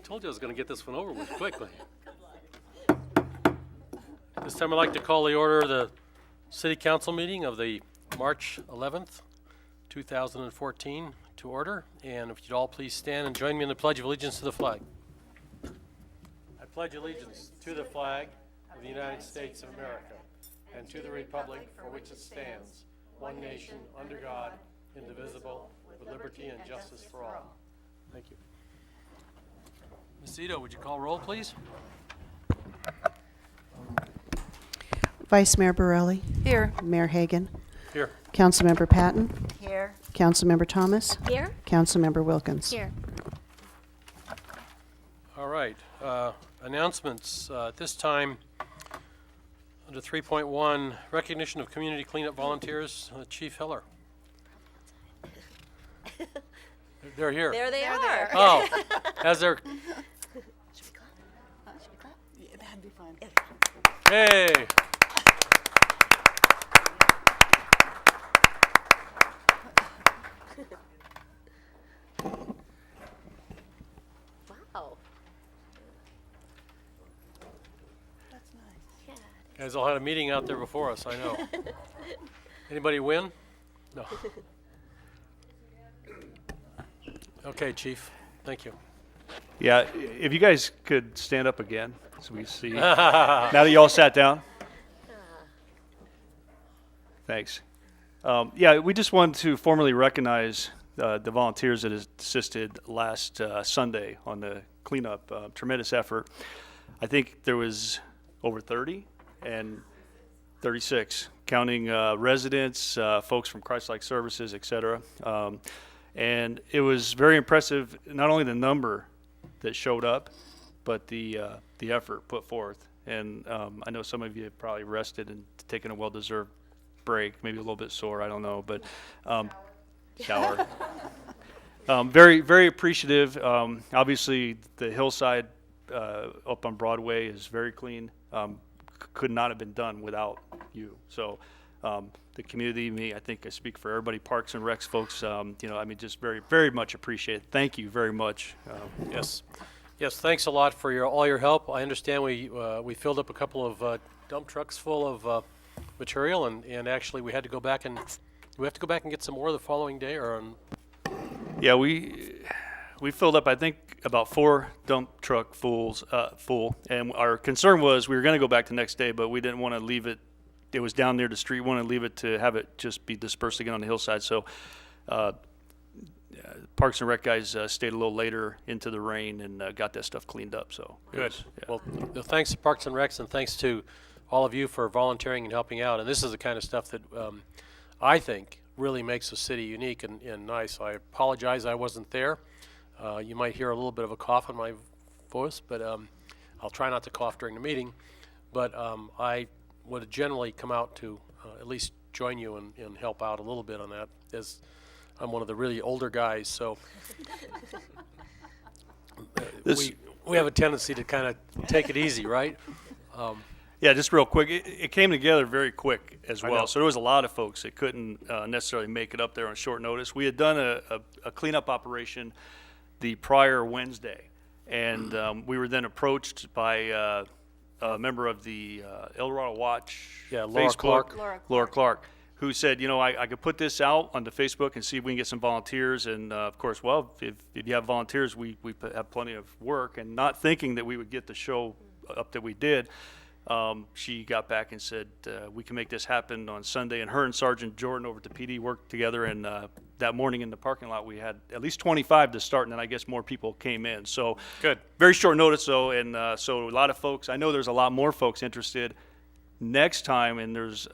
Told you I was going to get this one over with quickly. This time I'd like to call the order of the City Council meeting of the March 11th, 2014 to order. And if you'd all please stand and join me in the Pledge of Allegiance to the flag. I pledge allegiance to the flag of the United States of America and to the republic for which it stands, one nation, under God, indivisible, with liberty and justice for all. Thank you. Ms. Ito, would you call roll, please? Vice Mayor Borelli. Here. Mayor Hagan. Here. Councilmember Patton. Here. Councilmember Thomas. Here. Councilmember Wilkins. Here. All right. Announcements. At this time, under 3.1, recognition of community cleanup volunteers, Chief Hiller. They're here. There they are. Oh, as they're. Should we clap? Yeah, that'd be fun. Hey. Wow. That's nice. Yeah. Guys all had a meeting out there before us, I know. Anybody win? No. Okay, Chief. Thank you. Yeah, if you guys could stand up again so we see. Now that you all sat down. Thanks. Yeah, we just wanted to formally recognize the volunteers that assisted last Sunday on the cleanup. Tremendous effort. I think there was over 30 and 36, counting residents, folks from Christ-like Services, et cetera. And it was very impressive, not only the number that showed up, but the effort put forth. And I know some of you have probably rested and taken a well-deserved break, maybe a little bit sore, I don't know, but shower. Very, very appreciative. Obviously, the hillside up on Broadway is very clean. Could not have been done without you. So the community, me, I think I speak for everybody, Parks and Recs folks, just very, very much appreciate it. Thank you very much. Yes. Yes, thanks a lot for all your help. I understand we filled up a couple of dump trucks full of material, and actually we had to go back and get some more the following day, or Yeah, we filled up, I think, about 4 dump truck full, and our concern was we were going to go back the next day, but we didn't want to leave it. It was down near the street. We wanted to leave it to have it just be dispersed again on the hillside. So Parks and Rec guys stayed a little later into the rain and got that stuff cleaned up. So good. Yeah. Well, thanks to Parks and Recs, and thanks to all of you for volunteering and helping out. And this is the kind of stuff that I think really makes the city unique and nice. I apologize I wasn't there. You might hear a little bit of a cough in my voice, but I'll try not to cough during the meeting. But I would generally come out to at least join you and help out a little bit on that, as I'm one of the really older guys. So we have a tendency to kind of take it easy, right? Yeah, just real quick, it came together very quick as I know. well. So there was a lot of folks that couldn't necessarily make it up there on short notice. We had done a cleanup operation the prior Wednesday, and we were then approached by a member of the El Dorado Watch Laura Facebook, Clark. Laura Clark, who said, I could put this out onto Facebook and see if we can get some volunteers. And of course, well, if you have volunteers, we have plenty of work. And not thinking that we would get the show up that we did, she got back and said, we can make this happen on Sunday. And her and Sergeant Jordan over at the PD worked together. And that morning in the parking lot, we had at least 25 to start, and then I guess more people came in. So Good. Very short notice, though. And so a lot of folks, I know there's a lot more folks interested next time. And there's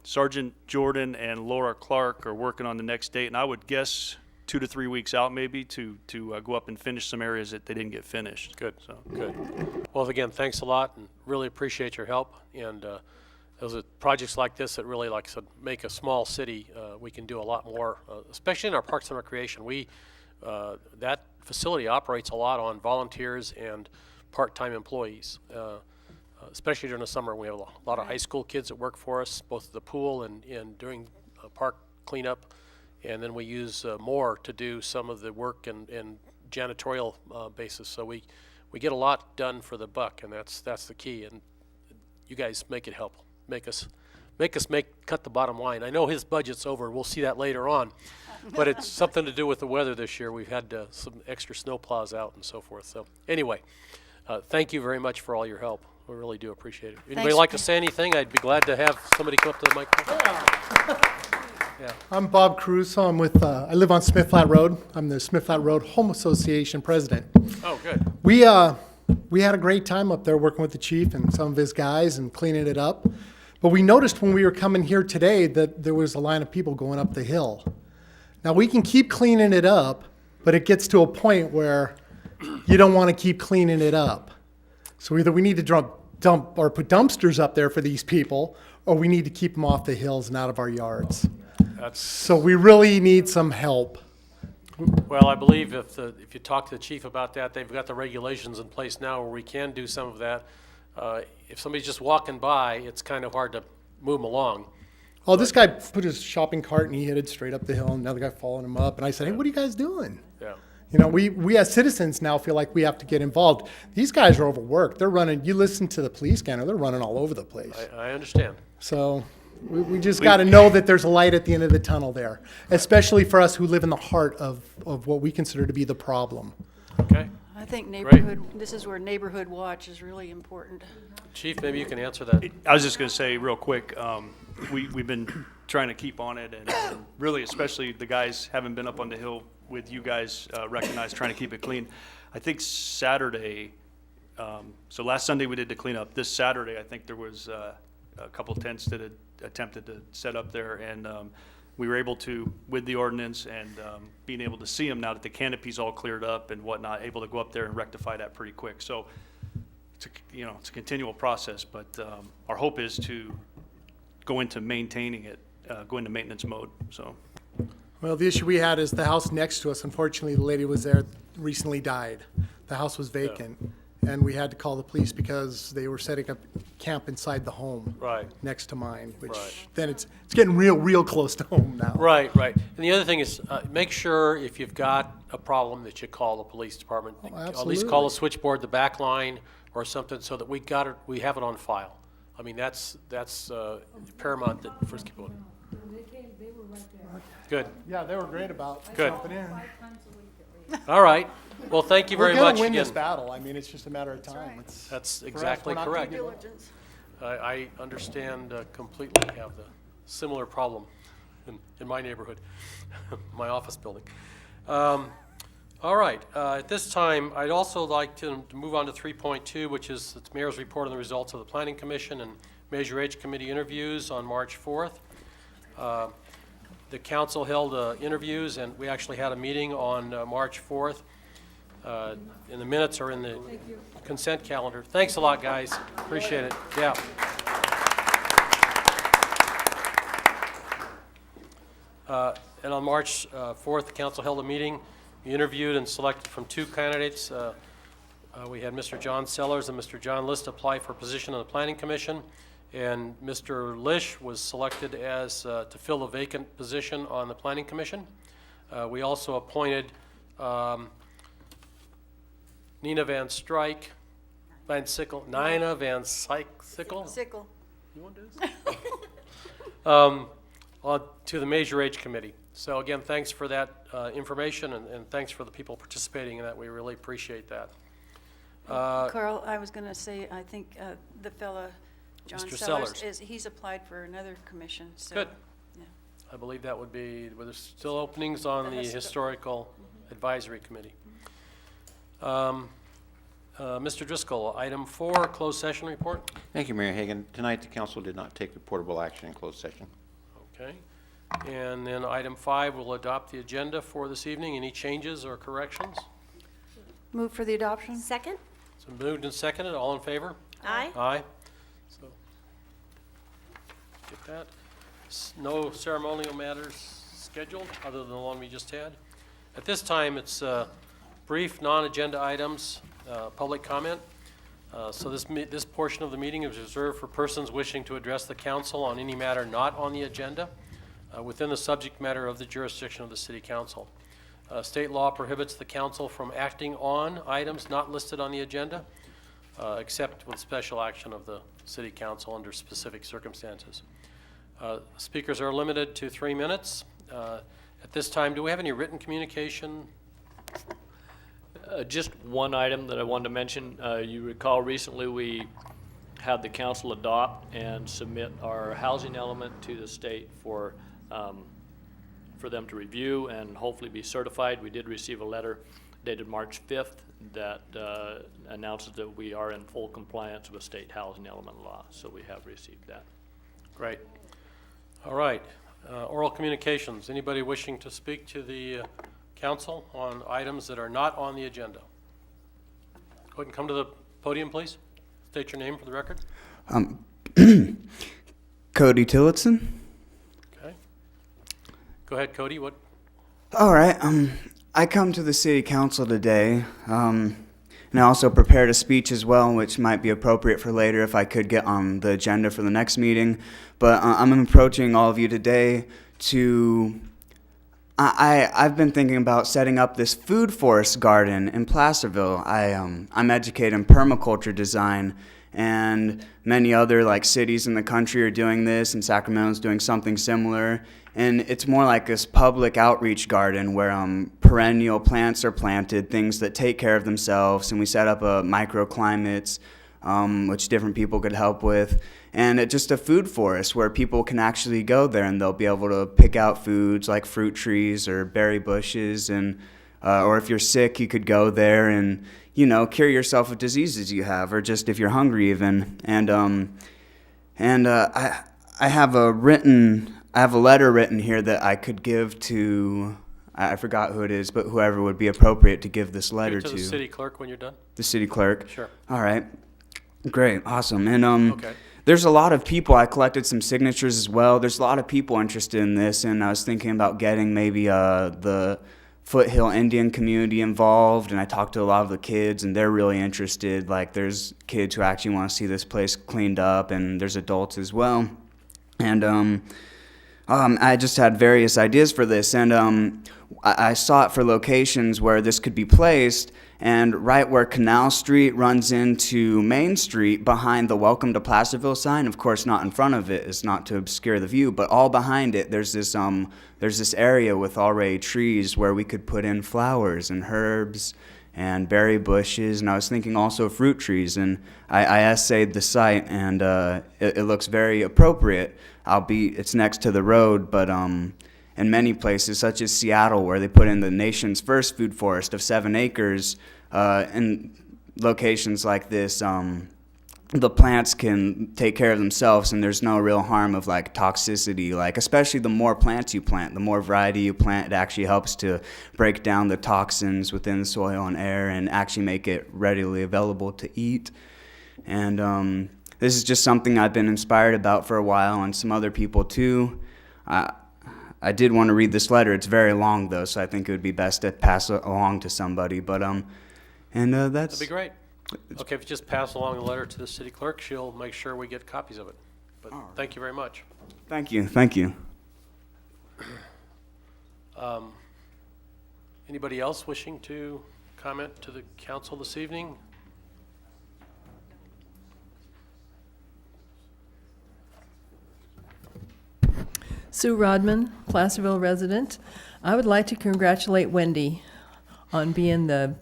Sergeant Jordan and Laura Clark are working on the next date. And I would guess 2 to 3 weeks out maybe to go up and finish some areas that they didn't get finished. Good. So good. Well, again, thanks a lot, and really appreciate your help. And those are projects like this that really, like I said, make a small city. We can do a lot more, especially in our Parks and Recreation. That facility operates a lot on volunteers and part-time employees. Especially during the summer, we have a lot of high school kids that work for us, both at the pool and during park cleanup. And then we use more to do some of the work and janitorial basis. So we get a lot done for the buck, and that's the key. And you guys make it help, cut the bottom line. I know his budget's over. We'll see that later on, but it's something to do with the weather this year. We've had some extra snow plows out and so forth. So anyway, thank you very much for all your help. We really do appreciate it. Anybody Thanks. like to say anything? I'd be glad to have somebody come up to the microphone. I'm Bob Caruso. I live on Smith Flat Road. I'm the Smith Flat Road Home Association president. Oh, good. We had a great time up there working with the chief and some of his guys and cleaning it up. But we noticed when we were coming here today that there was a line of people going up the hill. Now, we can keep cleaning it up, but it gets to a point where you don't want to keep cleaning it up. So either we need to dump or put dumpsters up there for these people, or we need to keep them off the hills and out of our yards. So we really need some help. Well, I believe if you talk to the chief about that, they've got the regulations in place now where we can do some of that. If somebody's just walking by, it's kind of hard to move them along. Oh, this guy put his shopping cart and he headed straight up the hill, and another guy following him up. And I said, hey, what are you guys doing? Yeah. You know, we as citizens now feel like we have to get involved. These guys are overworked. They're running, you listen to the police scanner, they're running all over the place. I understand. So we just got to know that there's a light at the end of the tunnel there, especially for us who live in the heart of what we consider to be the problem. Okay. I think this is where neighborhood watch is really important. Chief, maybe you can answer that. I was just going to say real quick, we've been trying to keep on it, and really, especially the guys haven't been up on the hill with you guys recognized, trying to keep it clean. I think Saturday, so last Sunday we did the cleanup. This Saturday, I think there was a couple of tents that had attempted to set up there, and we were able to, with the ordinance and being able to see them now that the canopy's all cleared up and whatnot, able to go up there and rectify that pretty quick. So it's a continual process, but our hope is to go into maintaining it, go into maintenance mode. So. Well, the issue we had is the house next to us, unfortunately, the lady was there, recently died. The house was vacant, and we had to call the police because they were setting up camp inside the home. Right. Next to mine, which Right. then it's getting real close to home now. Right. And the other thing is, make sure if you've got a problem that you call the police department. Oh, At least call the absolutely. switchboard, the back line, or something, so that we have it on file. I mean, that's paramount that first keep on. Good. Yeah, they were great about Good. jumping in. All right. Well, thank you very We're much gonna win again. this battle. I mean, it's just a matter of time. It's- That's for us, exactly we're not gonna correct. give up. I understand completely. Have the similar problem in my neighborhood, my office building. All right. At this time, I'd also like to move on to 3.2, which is the mayor's report on the results of the Planning Commission and Measure H Committee interviews on March 4th. The council held interviews, and we actually had a meeting on March 4th. And the minutes are in the consent calendar. Thanks a lot, guys. Appreciate it. Yeah. And on March 4th, the council held a meeting. We interviewed and selected from two candidates. We had Mr. John Sellers and Mr. John List apply for a position on the Planning Commission. And Mr. Lish was selected as to fill a vacant position on the Planning Commission. We also appointed Nina Van Sickle. Sickle. You want to do this? To the Measure H Committee. So again, thanks for that information, and thanks for the people participating in that. We really appreciate that. Carl, I was going to say, I think the fella, John Mr. Sellers, Sellers. he's applied for another commission. So, Good. yeah. I believe that would be, were there still openings on the Historical Advisory Committee? Mr. Driscoll, item 4, closed session report. Thank you, Mayor Hagan. Tonight, the council did not take reportable action in closed session. Okay. And then item 5, we'll adopt the agenda for this evening. Any changes or corrections? Move for the adoption? Second? So moved and seconded, all in favor? Aye. Aye. So, get that. No ceremonial matters scheduled, other than the one we just had. At this time, it's brief, non-agenda items, public comment. So this portion of the meeting is reserved for persons wishing to address the council on any matter not on the agenda within the subject matter of the jurisdiction of the City Council. State law prohibits the council from acting on items not listed on the agenda, except with special action of the city council under specific circumstances. Speakers are limited to 3 minutes. At this time, do we have any written communication? Just one item that I wanted to mention. You recall recently we had the council adopt and submit our housing element to the state for them to review and hopefully be certified. We did receive a letter dated March 5th that announces that we are in full compliance with state housing element law. So we have received that. Great. All right. Oral communications. Anybody wishing to speak to the council on items that are not on the agenda? Go ahead and come to the podium, please. State your name for the record. Cody Tillotson. Okay. Go ahead, Cody. What? All right. I come to the city council today, and I also prepared a speech as well, which might be appropriate for later if I could get on the agenda for the next meeting. But I'm approaching all of you today to. I've been thinking about setting up this food forest garden in Placerville. I'm educated in permaculture design, and many other cities in the country are doing this, and Sacramento's doing something similar. And it's more like this public outreach garden where perennial plants are planted, things that take care of themselves, and we set up microclimates, which different people could help with. And it's just a food forest where people can actually go there and they'll be able to pick out foods like fruit trees or berry bushes, and or if you're sick, you could go there and cure yourself of diseases you have, or just if you're hungry even. And I have a letter written here that I could give to. I forgot who it is, but whoever would be appropriate to give this letter Give it to the city clerk when you're done. The city clerk. Sure. All right. Great. Awesome. And Okay. there's a lot of people. I collected some signatures as well. There's a lot of people interested in this, and I was thinking about getting maybe the Foothill Indian community involved, and I talked to a lot of the kids, and they're really interested. There's kids who actually want to see this place cleaned up, and there's adults as well. And I just had various ideas for this, and I sought for locations where this could be placed, and right where Canal Street runs into Main Street behind the Welcome to Placerville sign, of course not in front of it, it's not to obscure the view, but all behind it there's this area with already trees where we could put in flowers and herbs and berry bushes, and I was thinking also fruit trees, and I essayed the site, and it looks very appropriate. It's next to the road, but in many places, such as Seattle, where they put in the nation's first food forest of 7 acres, in locations like this, the plants can take care of themselves, and there's no real harm of toxicity. Especially the more plants you plant, the more variety you plant, it actually helps to break down the toxins within the soil and air and actually make it readily available to eat. And this is just something I've been inspired about for a while, and some other people too. I did want to read this letter. It's very long, though, so I think it would be best to pass it along to somebody. But that's. That'd be great. Okay, if you just pass along the letter to the city clerk, she'll make sure we get copies of it. But thank you very much. Thank you. Thank you. Anybody else wishing to comment to the council this evening? Sue Rodman, Placerville resident. I would like to congratulate Wendy on being the,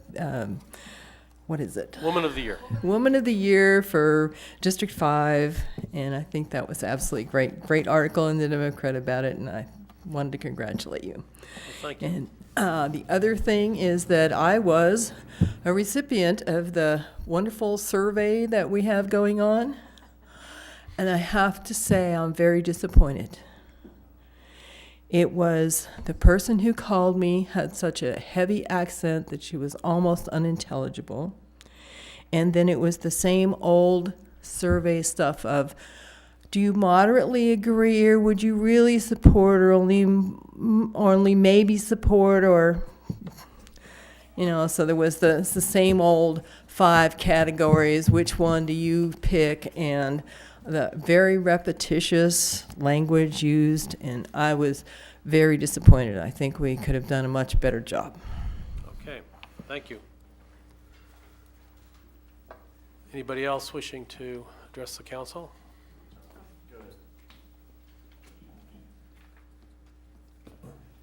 what is it? Woman of the Year. Woman of the Year for District 5, and I think that was absolutely great. Great article in the Democrat about it, and I wanted to congratulate you. Well, thank you. And the other thing is that I was a recipient of the wonderful survey that we have going on, and I have to say I'm very disappointed. It was the person who called me had such a heavy accent that she was almost unintelligible. And then it was the same old survey stuff of, do you moderately agree, or would you really support, or only maybe support, or, so there was the same old 5 categories, which one do you pick? And the very repetitious language used, and I was very disappointed. I think we could have done a much better job. Okay, thank you. Anybody else wishing to address the council?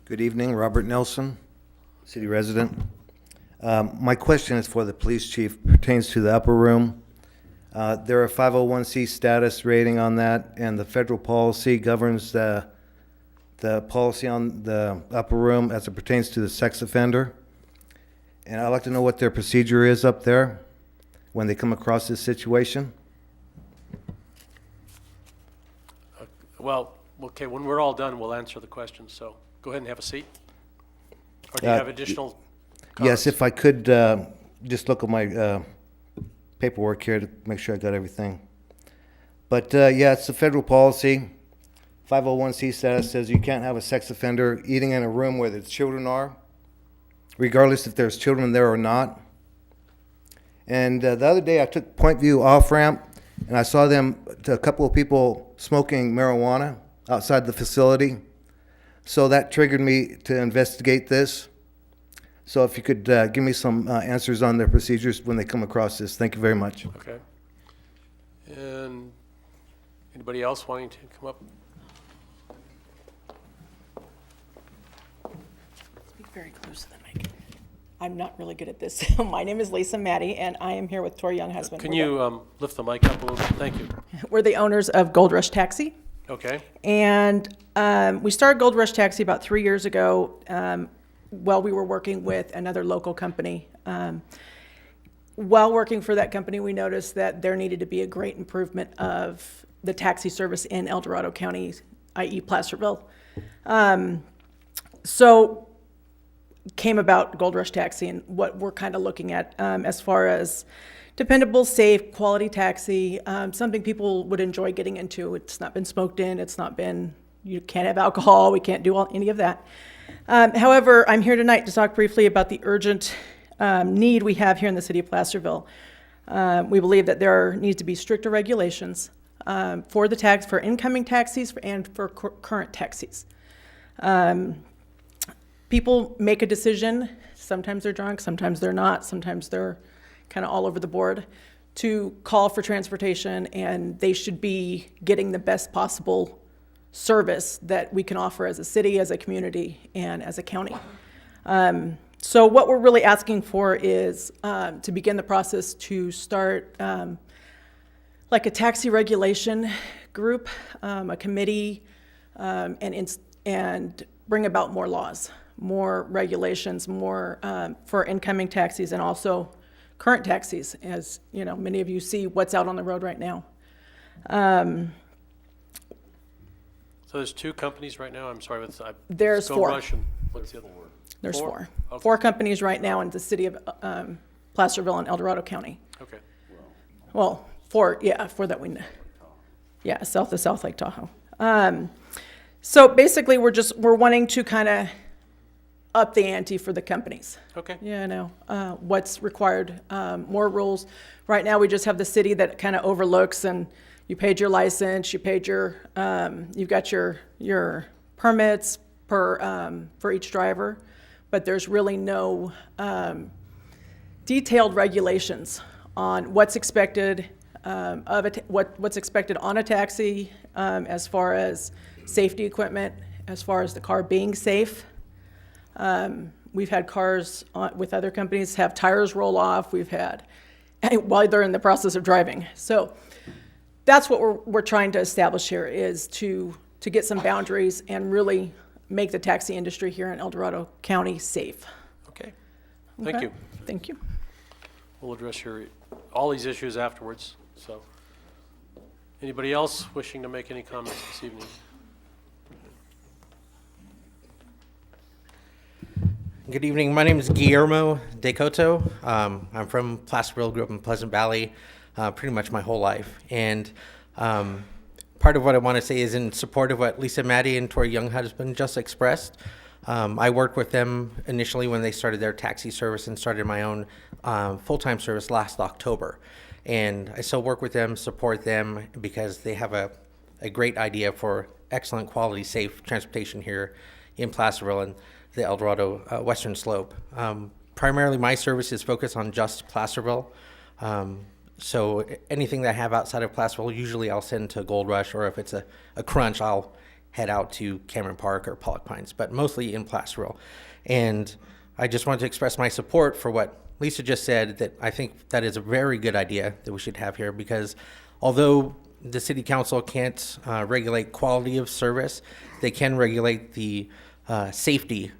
Good evening, Robert Nelson, city resident. My question is for the police chief, pertains to the upper room. There are 501c status rating on that, and the federal policy governs the policy on the upper room as it pertains to the sex offender. And I'd like to know what their procedure is up there when they come across this situation. Well, okay, when we're all done, we'll answer the questions, so go ahead and have a seat. Or do you have additional comments? Yes, if I could just look at my paperwork here to make sure I got everything. But yeah, it's a federal policy. 501c status says you can't have a sex offender eating in a room where the children are, regardless if there's children there or not. And the other day I took Point View off-ramp, and I saw a couple of people smoking marijuana outside the facility. So that triggered me to investigate this. So if you could give me some answers on their procedures when they come across this. Thank you very much. Okay. And anybody else wanting to come up? Speak very close to the mic. I'm not really good at this. My name is Lisa Maddie, and I am here with Tori Younghusband. Can you lift the mic up a little bit? Thank you. We're the owners of Gold Rush Taxi. Okay. And we started Gold Rush Taxi about 3 years ago while we were working with another local company. While working for that company, we noticed that there needed to be a great improvement of the taxi service in El Dorado County, i.e. Placerville. So came about Gold Rush Taxi and what we're kind of looking at as far as dependable, safe, quality taxi, something people would enjoy getting into. It's not been smoked in, it's not been, you can't have alcohol, we can't do any of that. However, I'm here tonight to talk briefly about the urgent need we have here in the city of Placerville. We believe that there needs to be stricter regulations for incoming taxis and for current taxis. People make a decision, sometimes they're drunk, sometimes they're not, sometimes they're kind of all over the board, to call for transportation, and they should be getting the best possible service that we can offer as a city, as a community, and as a county. So what we're really asking for is to begin the process to start like a taxi regulation group, a committee, and bring about more laws, more regulations, more for incoming taxis and also current taxis, as you know, many of you see what's out on the road right now. So there's two companies right now? I'm sorry, There's Gold four. Rush and what's the other one? There's four. Okay. 4 companies right now in the city of Placerville and El Dorado County. Okay. Well, 4 that we know. Yeah, south of South Lake Tahoe. So basically, we're wanting to kind of up the ante for the companies. Okay. You know, what's required, more rules. Right now, we just have the city that kind of overlooks, and you paid your license, you paid your, you've got your permits for each driver, but there's really no detailed regulations on what's expected what's expected on a taxi, as far as safety equipment, as far as the car being safe. We've had cars with other companies have tires roll off. We've had while they're in the process of driving. So that's what we're trying to establish here, is to get some boundaries and really make the taxi industry here in El Dorado County safe. Okay. Thank you. Thank you. We'll address all these issues afterwards. So, anybody else wishing to make any comments this evening? Good evening. My name is Guillermo De Coto. I'm from Placerville, grew up in Pleasant Valley pretty much my whole life. And part of what I want to say is in support of what Lisa Maddie and Tori Younghusband just expressed. I worked with them initially when they started their taxi service and started my own full-time service last October. And I still work with them, support them, because they have a great idea for excellent quality, safe transportation here in Placerville and the El Dorado Western Slope. Primarily, my service is focused on just Placerville. So anything that I have outside of Placerville, usually I'll send to Gold Rush, or if it's a crunch, I'll head out to Cameron Park or Pollock Pines, but mostly in Placerville. And I just wanted to express my support for what Lisa just said, that I think that is a very good idea that we should have here, because although the city council can't regulate quality of service, they can regulate the safety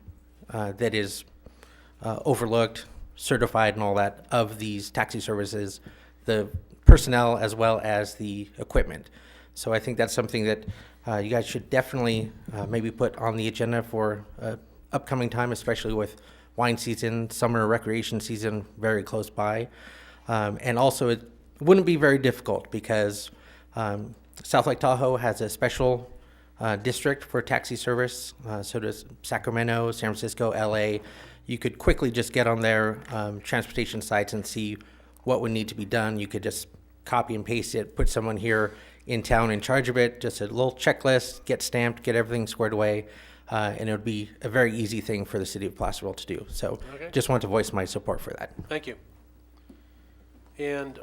that is overlooked, certified, and all that of these taxi services, the personnel as well as the equipment. So I think that's something that you guys should definitely maybe put on the agenda for upcoming time, especially with wine season, summer recreation season very close by. And also it wouldn't be very difficult, because South Lake Tahoe has a special district for taxi service. So does Sacramento, San Francisco, LA. You could quickly just get on their transportation sites and see what would need to be done. You could just copy and paste it, put someone here in town in charge of it, just a little checklist, get stamped, get everything squared away, and it would be a very easy thing for the city of Placerville to do. So Okay. just want to voice my support for that. Thank you. And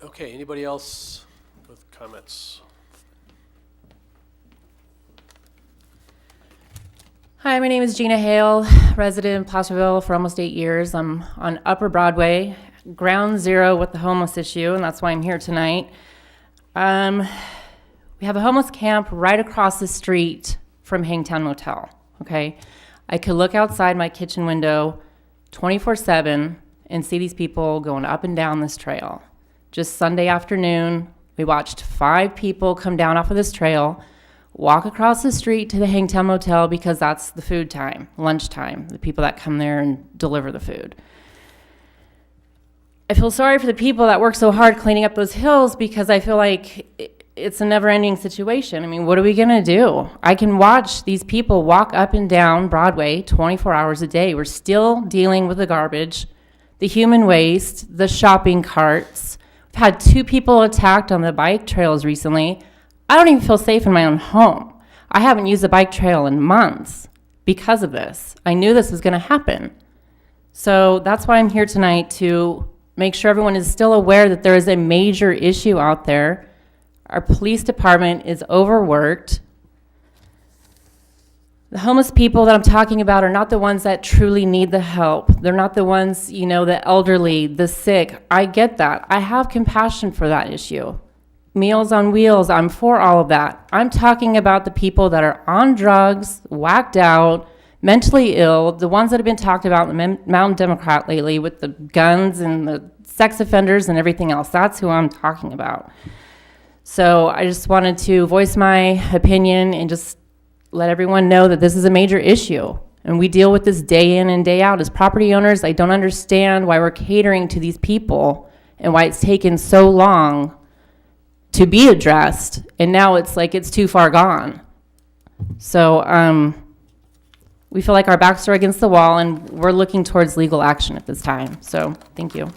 okay, anybody else with comments? Hi, my name is Gina Hale, resident in Placerville for almost 8 years. I'm on Upper Broadway, ground zero with the homeless issue, and that's why I'm here tonight. We have a homeless camp right across the street from Hangtown Motel, okay? I could look outside my kitchen window 24/7 and see these people going up and down this trail. Just Sunday afternoon, we watched 5 people come down off of this trail, walk across the street to the Hangtown Motel, because that's the food time, lunchtime, the people that come there and deliver the food. I feel sorry for the people that work so hard cleaning up those hills, because I feel like it's a never-ending situation. I mean, what are we gonna do? I can watch these people walk up and down Broadway 24 hours a day. We're still dealing with the garbage, the human waste, the shopping carts. We've had 2 people attacked on the bike trails recently. I don't even feel safe in my own home. I haven't used a bike trail in months because of this. I knew this was gonna happen. So that's why I'm here tonight, to make sure everyone is still aware that there is a major issue out there. Our police department is overworked. The homeless people that I'm talking about are not the ones that truly need the help. They're not the ones, you know, the elderly, the sick. I get that. I have compassion for that issue. Meals on Wheels, I'm for all of that. I'm talking about the people that are on drugs, whacked out, mentally ill, the ones that have been talked about in the Mountain Democrat lately with the guns and the sex offenders and everything else. That's who I'm talking about. So I just wanted to voice my opinion and just let everyone know that this is a major issue. And we deal with this day in and day out. As property owners, I don't understand why we're catering to these people and why it's taken so long to be addressed. And now it's like it's too far gone. So we feel like our backs are against the wall, and we're looking towards legal action at this time. So thank you.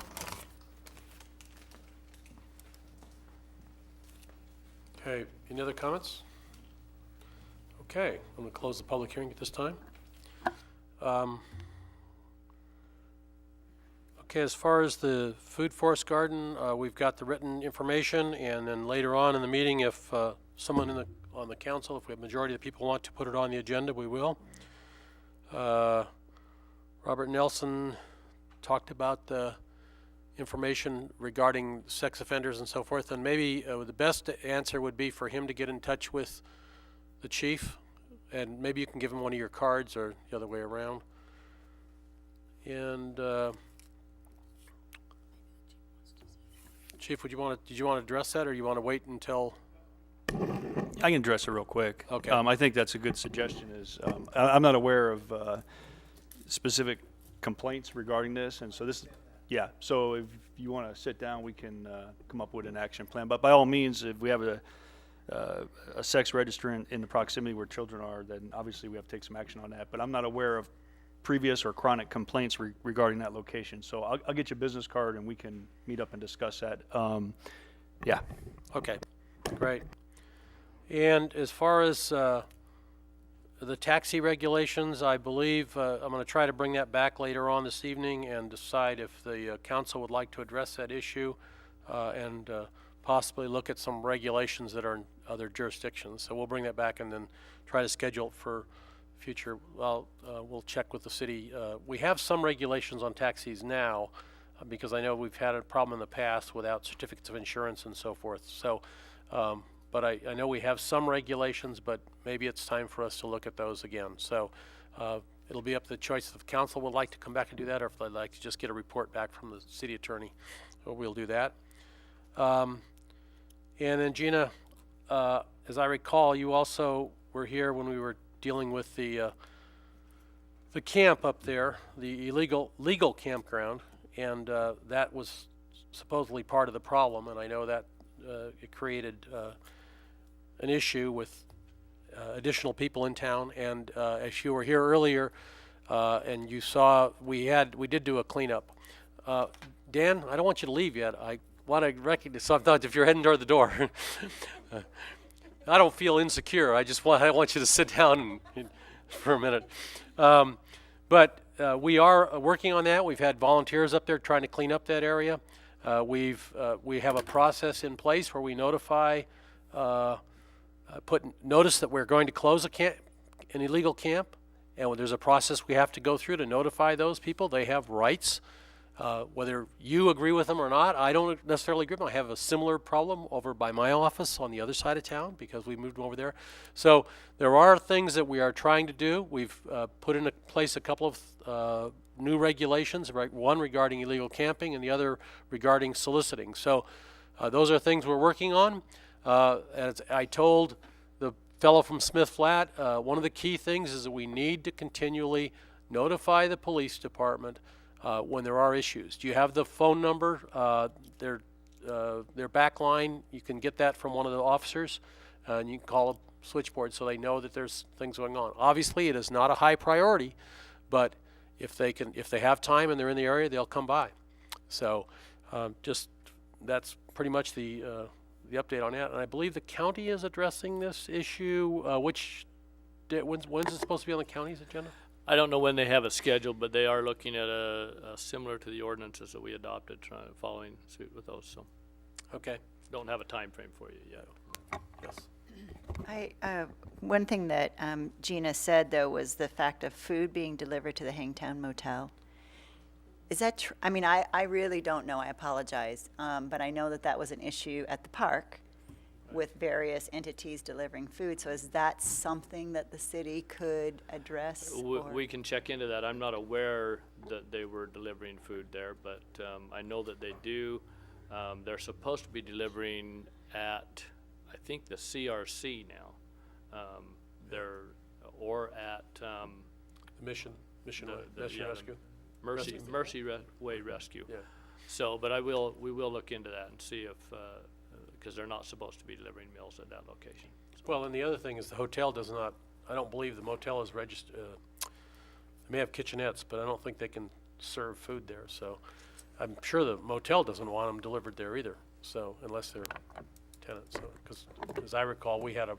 Okay, any other comments? Okay, I'm going to close the public hearing at this time. Okay, as far as the food forest garden, we've got the written information, and then later on in the meeting, if someone on the council, if we have majority of the people want to put it on the agenda, we will. Robert Nelson talked about the information regarding sex offenders and so forth, and maybe the best answer would be for him to get in touch with the chief, and maybe you can give him one of your cards, or the other way around. And Chief, did you want to address that, or you want to wait until? I can address it real quick. Okay. I think that's a good suggestion. I'm not aware of specific complaints regarding this, and so this, yeah. So if you want to sit down, we can come up with an action plan. But by all means, if we have a sex registrant in the proximity where children are, then obviously we have to take some action on that. But I'm not aware of previous or chronic complaints regarding that location. So I'll get you a business card and we can meet up and discuss that. Yeah. Okay, great. And as far as the taxi regulations, I believe I'm going to try to bring that back later on this evening and decide if the council would like to address that issue and possibly look at some regulations that are in other jurisdictions. So we'll bring that back and then try to schedule it for future. Well, we'll check with the city. We have some regulations on taxis now because I know we've had a problem in the past without certificates of insurance and so forth. So, but I know we have some regulations, but maybe it's time for us to look at those again. So it'll be up to the choice if the council would like to come back and do that, or if they'd like to just get a report back from the city attorney. So we'll do that. And then Gina, as I recall, you also were here when we were dealing with the camp up there, the legal campground, and that was supposedly part of the problem. And I know that it created an issue with additional people in town. And as you were here earlier, and you saw we did do a cleanup. Dan, I don't want you to leave yet. I want to recognize sometimes if you're heading toward the door. I don't feel insecure. I want you to sit down for a minute. But we are working on that. We've had volunteers up there trying to clean up that area. We have a process in place where we notify, put notice that we're going to close an illegal camp, and there's a process we have to go through to notify those people. They have rights. Whether you agree with them or not, I don't necessarily agree with them. I have a similar problem over by my office on the other side of town because we moved over there. So there are things that we are trying to do. We've put in place a couple of new regulations, one regarding illegal camping and the other regarding soliciting. So those are things we're working on. As I told the fellow from Smith Flat, one of the key things is that we need to continually notify the police department when there are issues. Do you have the phone number? Their back line, you can get that from one of the officers, and you can call a switchboard so they know that there's things going on. Obviously, it is not a high priority, but if they have time and they're in the area, they'll come by. So that's pretty much the update on that. And I believe the county is addressing this issue. When's it supposed to be on the county's agenda? I don't know when they have it scheduled, but they are looking at a similar to the ordinances that we adopted, following suit with those. So, okay, don't have a time frame for you yet. Yes. One thing that Gina said though was the fact of food being delivered to the Hangtown Motel. Is that true? I mean, I really don't know. I apologize, but I know that was an issue at the park with various entities delivering food. So is that something that the city could address? We can check into that. I'm not aware that they were delivering food there, but I know that they do. They're supposed to be delivering at, I think, the CRC now. Or at Mission Rescue. Mercy Way Rescue. Yeah. So, but we will look into that and see if, because they're not supposed to be delivering meals at that location. So. Well, and the other thing is the hotel does not, I don't believe the motel is registered. They may have kitchenettes, but I don't think they can serve food there. So I'm sure the motel doesn't want them delivered there either. So unless they're tenants. So, because as I recall, we had a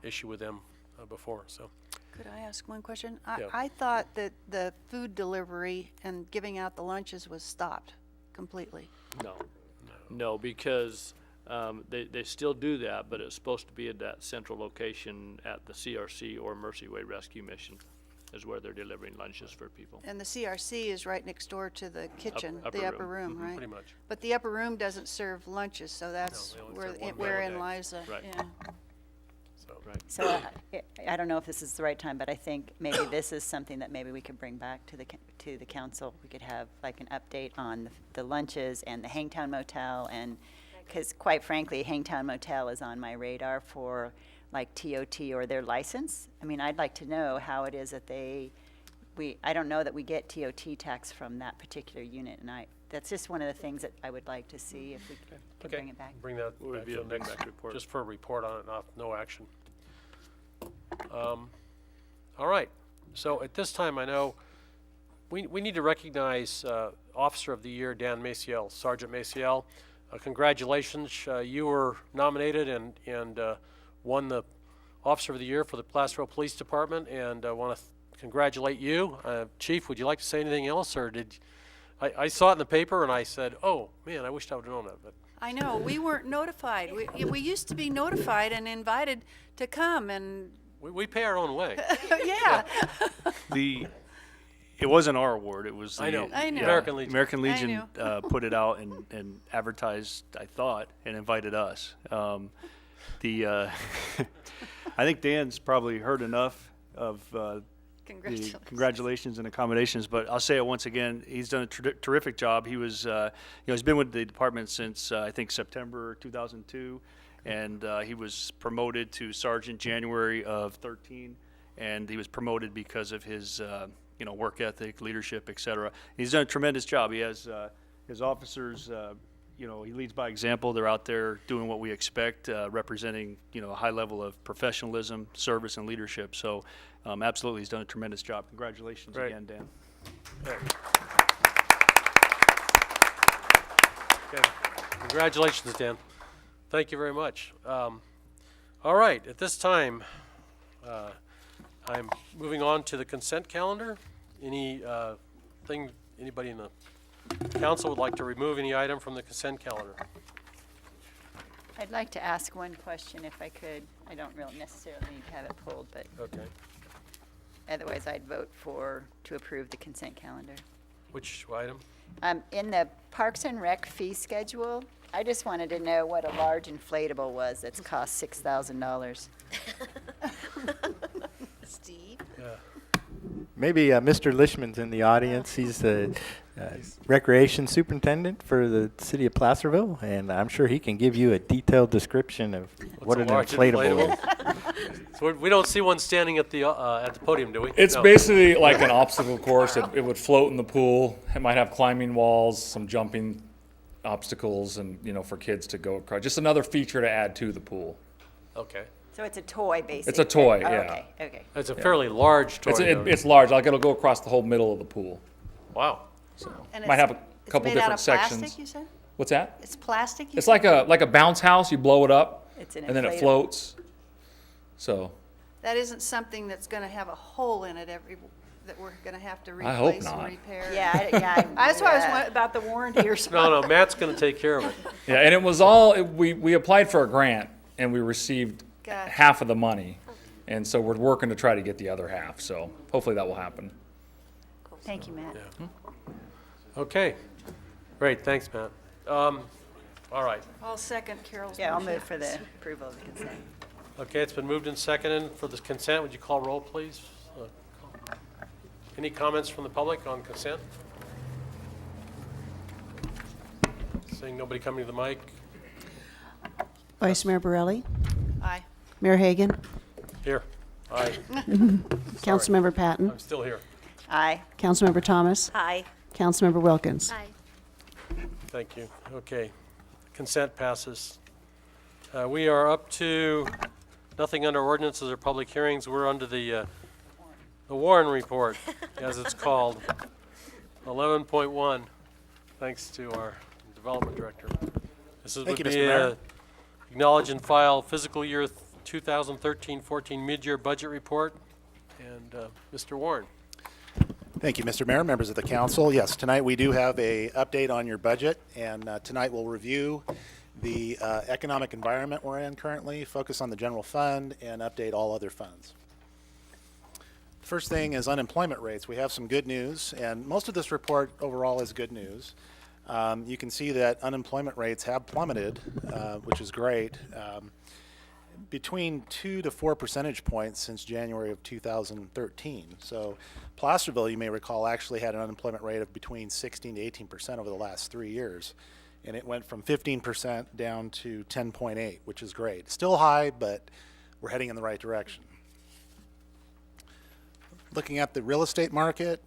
issue with them before. So. Could I ask one question? Yeah. I thought that the food delivery and giving out the lunches was stopped completely. No, because they still do that, but it's supposed to be at that central location at the CRC or Mercy Way Rescue Mission is where they're delivering lunches for people. And the CRC is right next door to the kitchen, the upper room, right? Pretty much. But the upper room doesn't serve lunches, so that's No, they only serve one meal a wherein day. lies the, Right. yeah. So. Right. So I don't know if this is the right time, but I think maybe this is something that maybe we could bring back to the council. We could have like an update on the lunches and the Hangtown Motel, and because quite frankly, Hangtown Motel is on my radar for like TOT or their license. I mean, I'd like to know how it is that I don't know that we get TOT tax from that particular unit, and that's just one of the things that I would like to see if we could bring it back. Bring that We'll back review to it the next next report. just for a report on it, no action. All right. So at this time, I know we need to recognize Officer of the Year, Dan Maciel, Sergeant Maciel. Congratulations, you were nominated and won the Officer of the Year for the Placerville Police Department, and I want to congratulate you. Chief, would you like to say anything else, or did I saw it in the paper and I said, oh man, I wished I would have known that. But I know, we weren't notified. We used to be notified and invited to come, and we pay our own way. yeah. It wasn't our award. It was I know. I know. American Legion. American Legion put it out and advertised, I thought, and invited us. I think Dan's probably heard enough of the congratulations and accommodations, but I'll say it once again. He's done a terrific job. He was, he's been with the department since I think September 2002, and he was promoted to sergeant January of 13, and he was promoted because of his work ethic, leadership, etc. He's done a tremendous job. He has his officers. He leads by example. They're out there doing what we expect, representing a high level of professionalism, service, and leadership. So, absolutely, he's done a tremendous job. Congratulations again, Dan. Okay. Congratulations, Dan. Thank you very much. All right, at this time, I'm moving on to the consent calendar. Anybody in the council would like to remove any item from the consent calendar? I'd like to ask one question if I could. I don't really necessarily need to have it pulled, but Okay. otherwise I'd vote to approve the consent calendar. Which item? In the Parks and Rec fee schedule, I just wanted to know what a large inflatable was that's cost $6,000. Steve? Yeah. Maybe Mr. Lishman's in the audience. He's the recreation superintendent for the city of Placerville, and I'm sure he can give you a detailed description of what an inflatable is. So we don't see one standing at the podium, do we? It's No. basically like an obstacle course. It would float in the pool. It might have climbing walls, some jumping obstacles, and for kids to go across. Just another feature to add to the pool. Okay. So it's a toy, basically? It's a toy, Oh, yeah. Okay. It's a fairly large toy. It's large. Like it'll go across the whole middle of the pool. Wow. So And might have a couple it's made out different of sections. plastic, you said? What's that? It's plastic, you It's said? like a bounce house. You blow it up, It's an and then it inflatable. floats. So That isn't something that's gonna have a hole in it that we're gonna have to I hope replace and not. repair. Yeah. That's why I was wondering about the warranty or something. No, Matt's going to take care of it. yeah, and it was all we applied for a grant and we received Gotcha. half of the money, and so we're working to try to get the other half. So hopefully that will happen. Thank you, Matt. Okay. Great. Thanks, Matt. All right. I'll second Carol's Yeah, I'll motion. move for the approval of the consent. Okay, it's been moved and seconded for this consent. Would you call roll, please? Any comments from the public on consent? Seeing nobody coming to the mic. Vice Mayor Borelli, Aye. Mayor Hagan, Here. Aye. Councilmember Patton, I'm still here. Aye. Councilmember Thomas, Aye. Councilmember Wilkins. Thank you. Okay. Consent passes. We are up to nothing under ordinances or public hearings. We're under the Warren Report, as it's called. 11.1, thanks to our Development Director. This would Thank you, be Mr. Mayor. acknowledge and file fiscal year 2013-14 mid-year budget report. And Mr. Warren. Thank you, Mr. Mayor, members of the council. Yes, tonight we do have a update on your budget, and tonight we'll review the economic environment we're in currently, focus on the general fund, and update all other funds. First thing is unemployment rates. We have some good news, and most of this report overall is good news. You can see that unemployment rates have plummeted, which is great, between 2 to 4 percentage points since January of 2013. So Placerville, you may recall, actually had an unemployment rate of between 16 to 18% over the last 3 years. And it went from 15% down to 10.8, which is great. Still high, but we're heading in the right direction. Looking at the real estate market,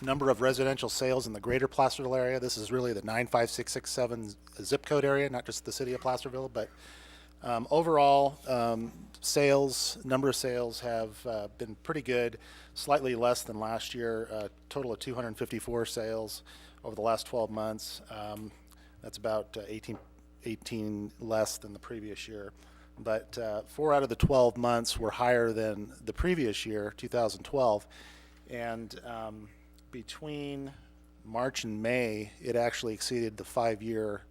number of residential sales in the greater Placerville area. This is really the 95667 zip code area, not just the city of Placerville, but Overall, number of sales have been pretty good, slightly less than last year, a total of 254 sales over the last 12 months. That's about 18 less than the previous year. But 4 out of the 12 months were higher than the previous year, 2012. And between March and May, it actually exceeded the 5-year,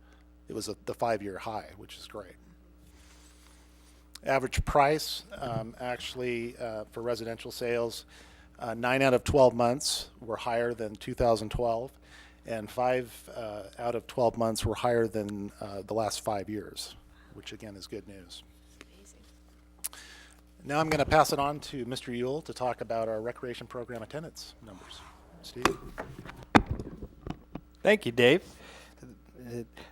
it was the 5-year high, which is great. Average price, for residential sales, 9 out of 12 months were higher than 2012, and 5 out of 12 months were higher than the last 5 years, which again is good news. Now I'm going to pass it on to Mr. Yule to talk about our recreation program attendance numbers. Steve? Thank you, Dave.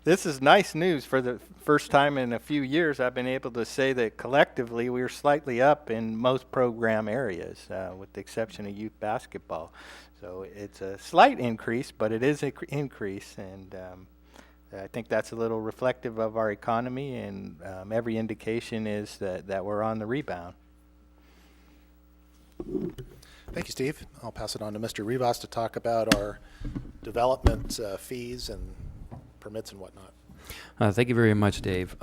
This is nice news. For the first time in a few years, I've been able to say that collectively we are slightly up in most program areas, with the exception of youth basketball. So it's a slight increase, but it is an increase, and I think that's a little reflective of our economy, and every indication is that we're on the rebound. Thank you, Steve. I'll pass it on to Mr. Rivas to talk about our development fees and permits and whatnot. Thank you very much, Dave.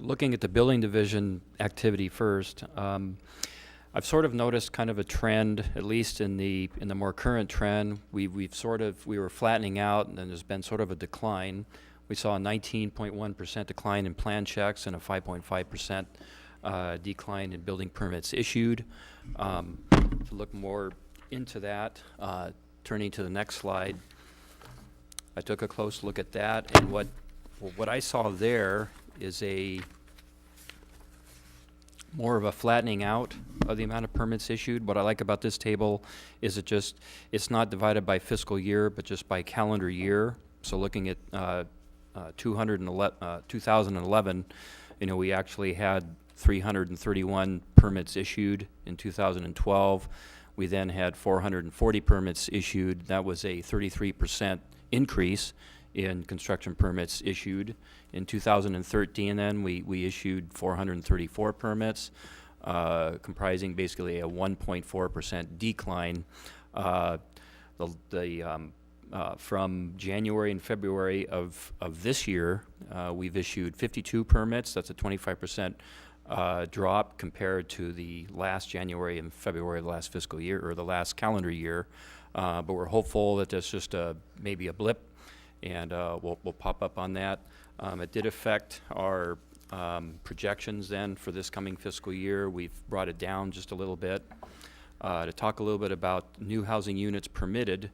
Looking at the building division activity first, I've sort of noticed kind of a trend, at least in the more current trend. We were flattening out, and then there's been sort of a decline. We saw a 19.1% decline in plan checks and a 5.5% decline in building permits issued. To look more into that, turning to the next slide, I took a close look at that, and what I saw there is more of a flattening out of the amount of permits issued. What I like about this table is it's not divided by fiscal year, but just by calendar year. So looking at 2011, we actually had 331 permits issued in 2012. We then had 440 permits issued. That was a 33% increase in construction permits issued. In 2013 then, we issued 434 permits, comprising basically a 1.4% decline. From January and February of this year, we've issued 52 permits. That's a 25% drop compared to the last January and February of the last fiscal year, or the last calendar year. But we're hopeful that that's just maybe a blip, and we'll pop up on that. It did affect our projections then for this coming fiscal year. We've brought it down just a little bit. To talk a little bit about new housing units permitted,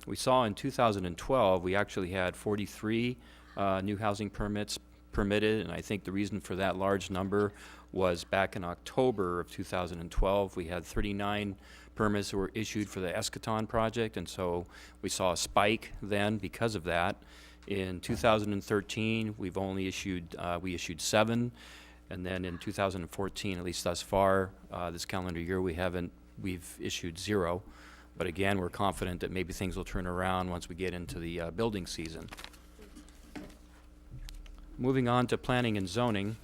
we saw in 2012 we actually had 43 new housing permits permitted, and I think the reason for that large number was back in October of 2012 we had 39 permits that were issued for the Eschaton project, and so we saw a spike then because of that. In 2013 we've only issued 7, and then in 2014, at least thus far this calendar year, we've issued 0. But again, we're confident that maybe things will turn around once we get into the building season. Moving on to planning and zoning.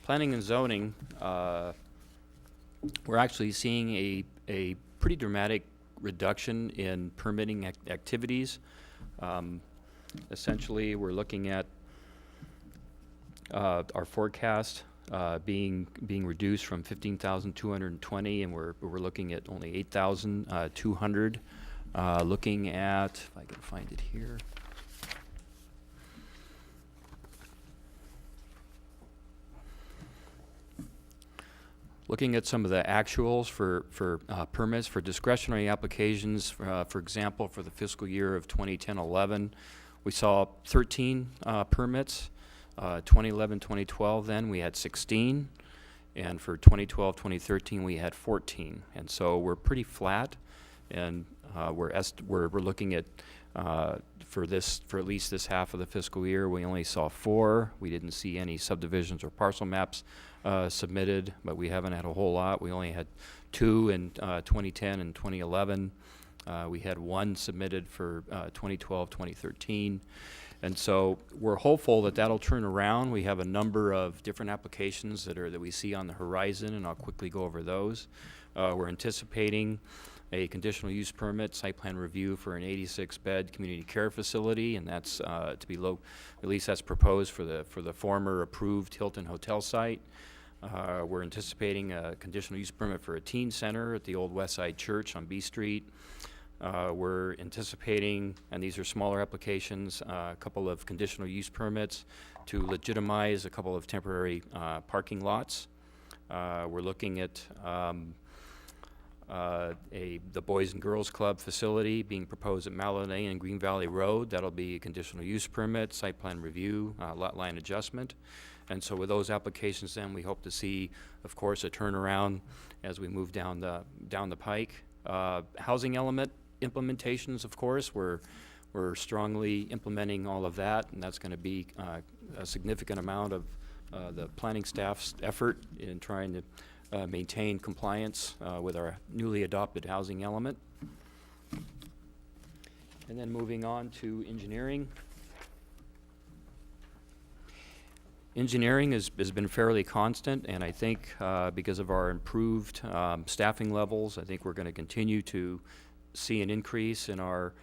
Planning and zoning, we're actually seeing a pretty dramatic reduction in permitting activities. Essentially, we're looking at our forecast being reduced from 15,220, and we're looking at only 8,200. Looking at, if I can find it here. Looking at some of the actuals for permits for discretionary applications, for example, for the fiscal year of 2010-11, we saw 13 permits. 2011-2012 then we had 16, and for 2012-2013 we had 14, and so we're pretty flat, and we're looking at for at least this half of the fiscal year we only saw 4. We didn't see any subdivisions or parcel maps submitted, but we haven't had a whole lot. We only had 2 in 2010 and 2011. We had 1 submitted for 2012-2013. And so we're hopeful that that'll turn around. We have a number of different applications that we see on the horizon, and I'll quickly go over those. We're anticipating a conditional use permit site plan review for an 86-bed community care facility, and that's to be at least that's proposed for the former approved Hilton Hotel site. We're anticipating a conditional use permit for a teen center at the old West Side Church on B Street. We're anticipating, and these are smaller applications, a couple of conditional use permits to legitimize a couple of temporary parking lots. We're looking at the Boys and Girls Club facility being proposed at Mallow Lane and Green Valley Road. That'll be a conditional use permit, site plan review, lot line adjustment. And so with those applications then, we hope to see, of course, a turnaround as we move down the pike. Housing element implementations, of course, we're strongly implementing all of that, and that's going to be a significant amount of the planning staff's effort in trying to maintain compliance with our newly adopted housing element. And then moving on to engineering. Engineering has been fairly constant, and I think because of our improved staffing levels, I think we're going to continue to see an increase in our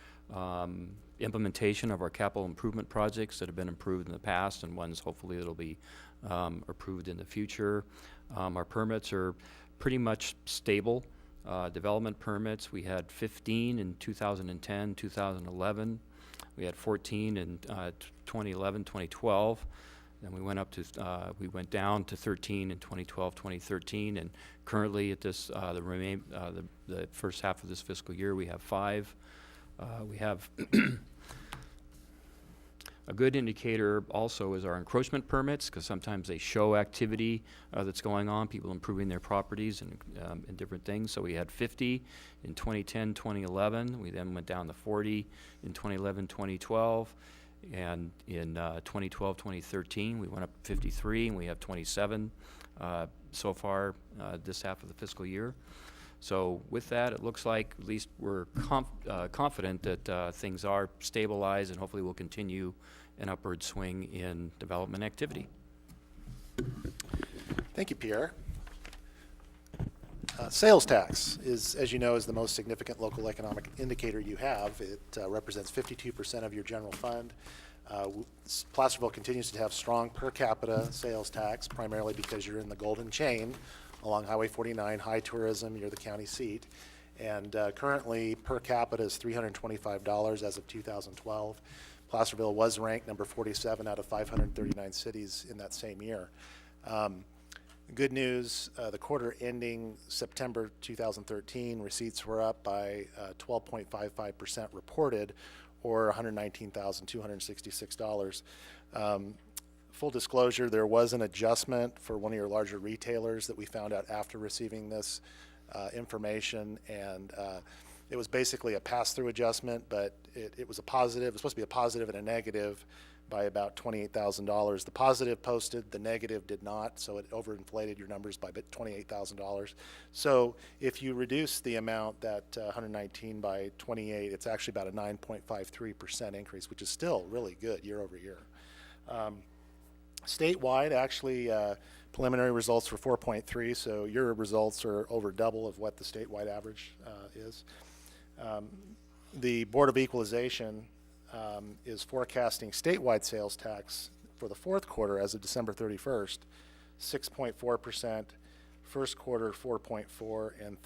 implementation of our capital improvement projects that have been approved in the past, and ones hopefully that'll be approved in the future. Our permits are pretty much stable. Development permits, we had 15 in 2010, 2011. We had 14 in 2011, 2012. Then we went down to 13 in 2012, 2013, and currently at this the first half of this fiscal year we have 5. We have a good indicator also is our encroachment permits, because sometimes they show activity that's going on, people improving their properties and different things. So we had 50 in 2010, 2011. We then went down to 40 in 2011, 2012. And in 2012, 2013, we went up 53, and we have 27 so far this half of the fiscal year. So with that, it looks like at least we're confident that things are stabilized, and hopefully we'll continue an upward swing in development activity. Thank you, Pierre. Sales tax is, as you know, is the most significant local economic indicator you have. It represents 52% of your general fund. Placerville continues to have strong per capita sales tax, primarily because you're in the golden chain along Highway 49, high tourism, you're the county seat. And currently, per capita is $325 as of 2012. Placerville was ranked number 47 out of 539 cities in that same year. Good news, the quarter ending September 2013, receipts were up by 12.55% reported, or $119,266. Full disclosure, there was an adjustment for one of your larger retailers that we found out after receiving this information, and it was basically a pass-through adjustment, but it was a positive. It was supposed to be a positive and a negative by about $28,000. The positive posted, the negative did not, so it overinflated your numbers by about $28,000. So if you reduce the amount, that 119 by 28, it's actually about a 9.53% increase, which is still really good year over year. Statewide, actually, preliminary results were 4.3, so your results are over double of what the statewide average is. The Board of Equalization is forecasting statewide sales tax for the fourth quarter as of December 31st, 6.4%, first quarter 4.4%, and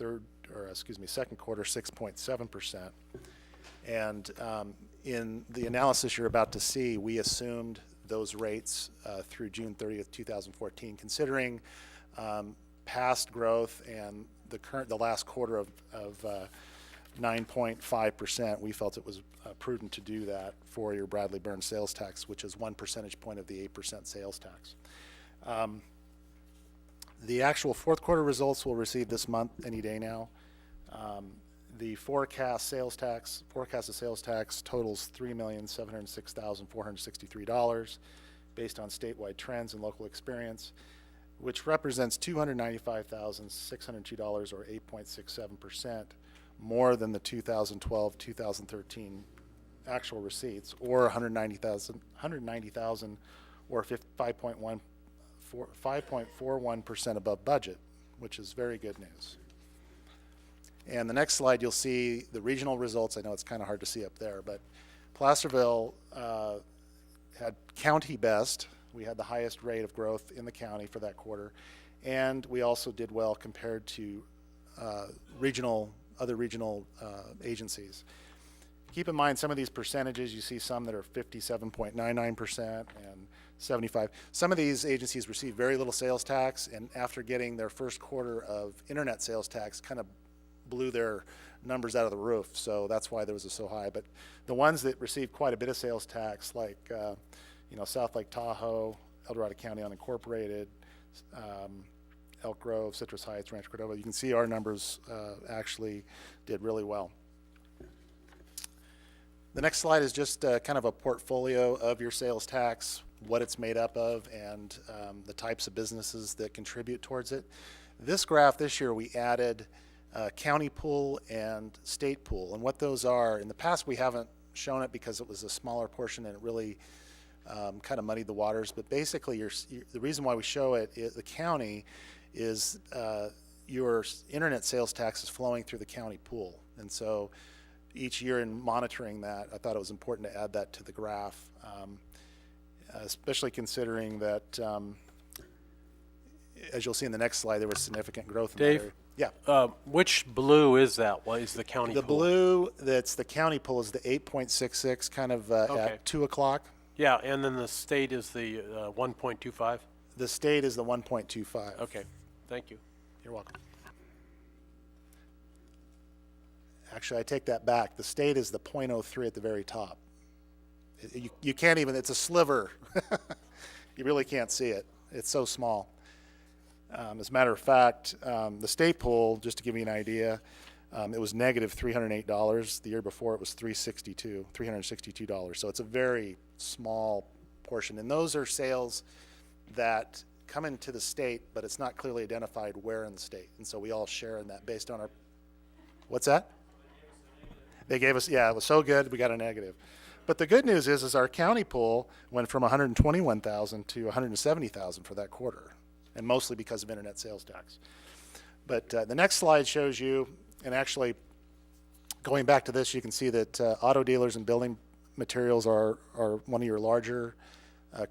second quarter 6.7%. And in the analysis you're about to see, we assumed those rates through June 30th, 2014, considering past growth and the last quarter of 9.5%, we felt it was prudent to do that for your Bradley Burns sales tax, which is 1 percentage point of the 8% sales tax. The actual fourth quarter results we'll receive this month, any day now. The forecasted sales tax totals $3,706,463 based on statewide trends and local experience, which represents $295,602 or 8.67% more than the 2012-2013 actual receipts, or 190,000, or 5.41% above budget, which is very good news. And the next slide, you'll see the regional results. I know it's kind of hard to see up there, but Placerville had county best. We had the highest rate of growth in the county for that quarter, and we also did well compared to other regional agencies. Keep in mind some of these percentages. You see some that are 57.99% and 75. Some of these agencies receive very little sales tax, and after getting their first quarter of internet sales tax, kind of blew their numbers out of the roof. So that's why those are so high. But the ones that receive quite a bit of sales tax, like South Lake Tahoe, El Dorado County Unincorporated, Elk Grove, Citrus Heights, Rancho Cordova, you can see our numbers actually did really well. The next slide is just kind of a portfolio of your sales tax, what it's made up of, and the types of businesses that contribute towards it. This graph this year, we added county pool and state pool, and what those are. In the past, we haven't shown it because it was a smaller portion and it really kind of muddied the waters. But basically, the reason why we show it, the county, is your internet sales tax is flowing through the county pool, and so each year in monitoring that, I thought it was important to add that to the graph, especially considering that, as you'll see in the next slide, there was significant growth in that area. Dave? Yeah. Which blue is that? What is the county The pool? blue that's the county pool is the 8.66, kind of at 2 o'clock. Yeah, and then the state is the 1.25? The state is the 1.25. Okay, thank you. You're welcome. Actually, I take that back. The state is the 0.03 at the very top. You can't even, it's a sliver. You really can't see it. It's so small. As a matter of fact, the state pool, just to give you an idea, it was negative $308. The year before it was $362. So it's a very small portion. And those are sales that come into the state, but it's not clearly identified where in the state. And so we all share in that based on our, what's that? They gave us, yeah, it was so good, we got a negative. But the good news is our county pool went from 121,000 to 170,000 for that quarter, and mostly because of internet sales tax. But the next slide shows you, and actually going back to this, you can see that auto dealers and building materials are one of your larger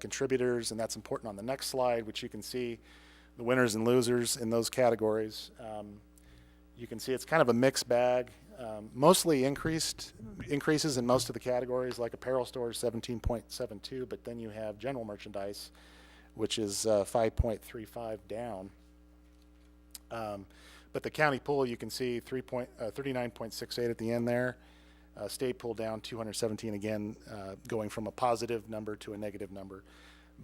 contributors, and that's important on the next slide, which you can see the winners and losers in those categories. You can see it's kind of a mixed bag. Mostly increases in most of the categories, like apparel stores 17.72, but then you have general merchandise, which is 5.35 down. But the county pool, you can see 39.68 at the end there. State pool down 217 again, going from a positive number to a negative number.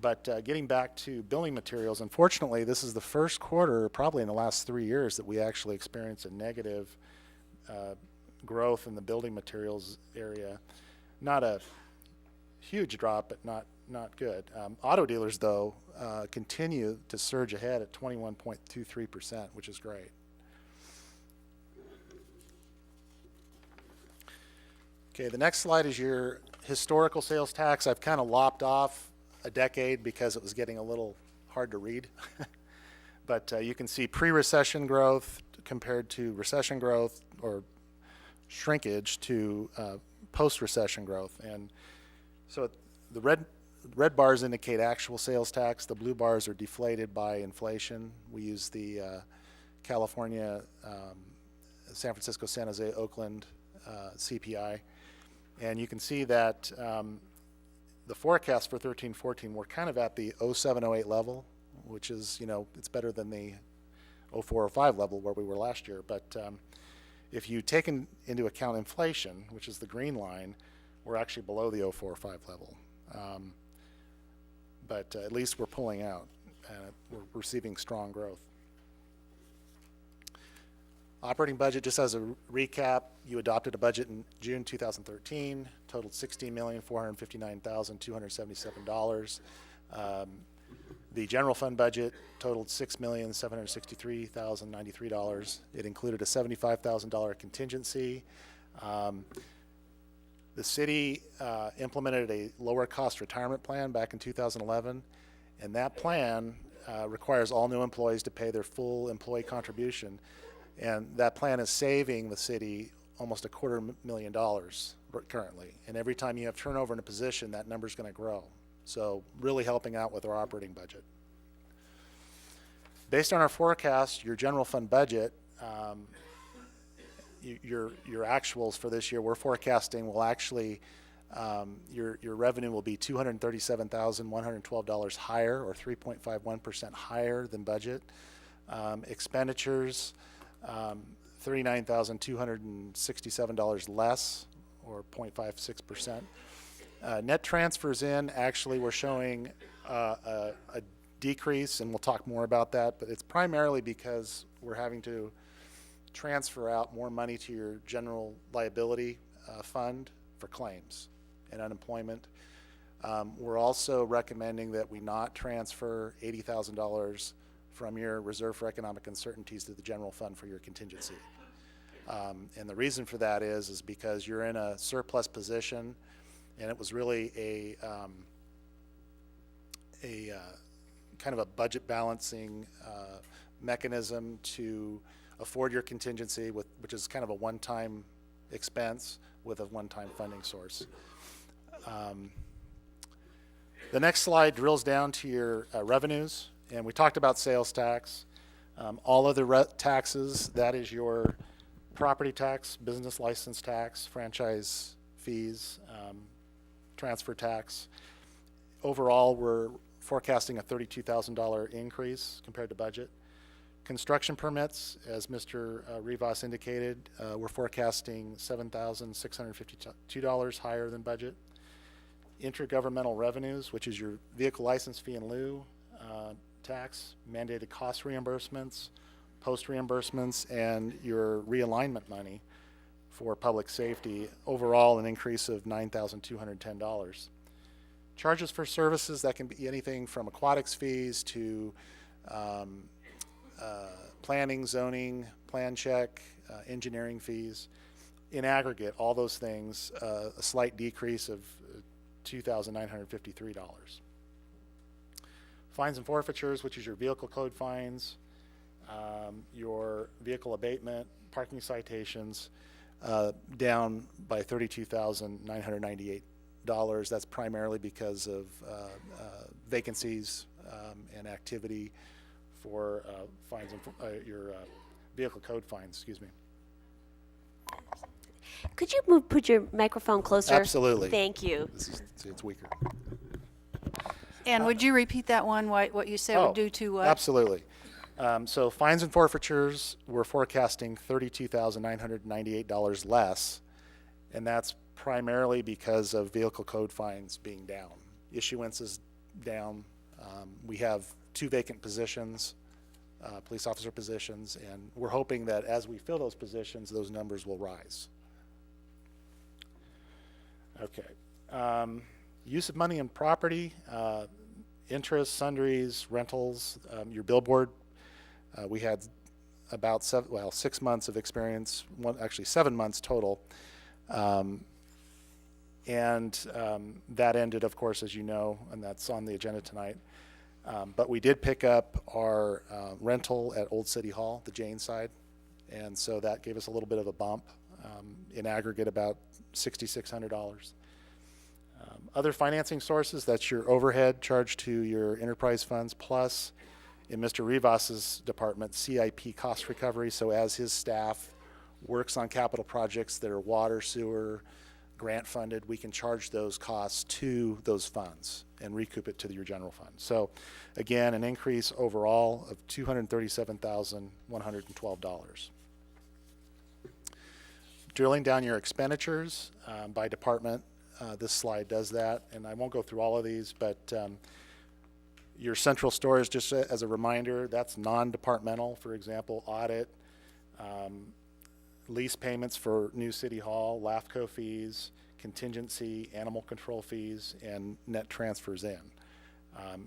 But getting back to building materials, unfortunately, this is the first quarter, probably in the last 3 years, that we actually experienced a negative growth in the building materials area. Not a huge drop, but not good. Auto dealers, though, continue to surge ahead at 21.23%, which is great. Okay, the next slide is your historical sales tax. I've kind of lopped off a decade because it was getting a little hard to read. But you can see pre-recession growth compared to recession growth, or shrinkage to post-recession growth. And so the red bars indicate actual sales tax. The blue bars are deflated by inflation. We use the California, San Francisco, San Jose, Oakland CPI. And you can see that the forecast for 13-14, we're kind of at the 07-08 level, which is, it's better than the 04-05 level where we were last year. But if you take into account inflation, which is the green line, we're actually below the 04-05 level. But at least we're pulling out. We're receiving strong growth. Operating budget, just as a recap, you adopted a budget in June 2013, totaled $16,459,277. The general fund budget totaled $6,763,093. It included a $75,000 contingency. The city implemented a lower cost retirement plan back in 2011, and that plan requires all new employees to pay their full employee contribution, and that plan is saving the city almost $250,000 currently. And every time you have turnover in a position, that number is going to grow. So really helping out with our operating budget. Based on our forecast, your general fund budget, your actuals for this year, we're forecasting will actually, your revenue will be $237,112 higher, or 3.51% higher than budget. Expenditures, $39,267 less, or 0.56%. Net transfers in, actually, we're showing a decrease, and we'll talk more about that, but it's primarily because we're having to transfer out more money to your general liability fund for claims and unemployment. We're also recommending that we not transfer $80,000 from your reserve for economic uncertainties to the general fund for your contingency. And the reason for that is because you're in a surplus position, and it was really a kind of a budget balancing mechanism to afford your contingency, which is kind of a one-time expense with a one-time funding source. The next slide drills down to your revenues, and we talked about sales tax. All other taxes, that is your property tax, business license tax, franchise fees, transfer tax. Overall, we're forecasting a $32,000 increase compared to budget. Construction permits, as Mr. Rivas indicated, we're forecasting $7,652 higher than budget. Intergovernmental revenues, which is your vehicle license fee in lieu tax, mandated cost reimbursements, post reimbursements, and your realignment money for public safety. Overall, an increase of $9,210. Charges for services, that can be anything from aquatics fees to planning, zoning, plan check, engineering fees. In aggregate, all those things, a slight decrease of $2,953. Fines and forfeitures, which is your vehicle code fines, your vehicle abatement, parking citations, down by $32,998. That's primarily because of vacancies and activity for fines and your vehicle code fines, excuse me. Could you put your microphone closer? Absolutely. Thank you. It's weaker. And would you repeat that one, what you said would do to what? Absolutely. So fines and forfeitures, we're forecasting $32,998 less, and that's primarily because of vehicle code fines being down. Issuance is down. We have 2 vacant positions, police officer positions, and we're hoping that as we fill those positions, those numbers will rise. Okay. Use of money and property, interest, sundries, rentals, your billboard. We had about 6 months of experience, actually 7 months total. And that ended, of course, as you know, and that's on the agenda tonight. But we did pick up our rental at Old City Hall, the Jane side, and so that gave us a little bit of a bump, in aggregate about $6,600. Other financing sources, that's your overhead charged to your enterprise funds, plus in Mr. Rivas's department, CIP cost recovery. So as his staff works on capital projects that are water, sewer, grant funded, we can charge those costs to those funds and recoup it to your general fund. So again, an increase overall of $237,112. Drilling down your expenditures by department, this slide does that, and I won't go through all of these, but your central storage, just as a reminder, that's non-departmental. For example, audit, lease payments for new city hall, LAFCO fees, contingency, animal control fees, and net transfers in.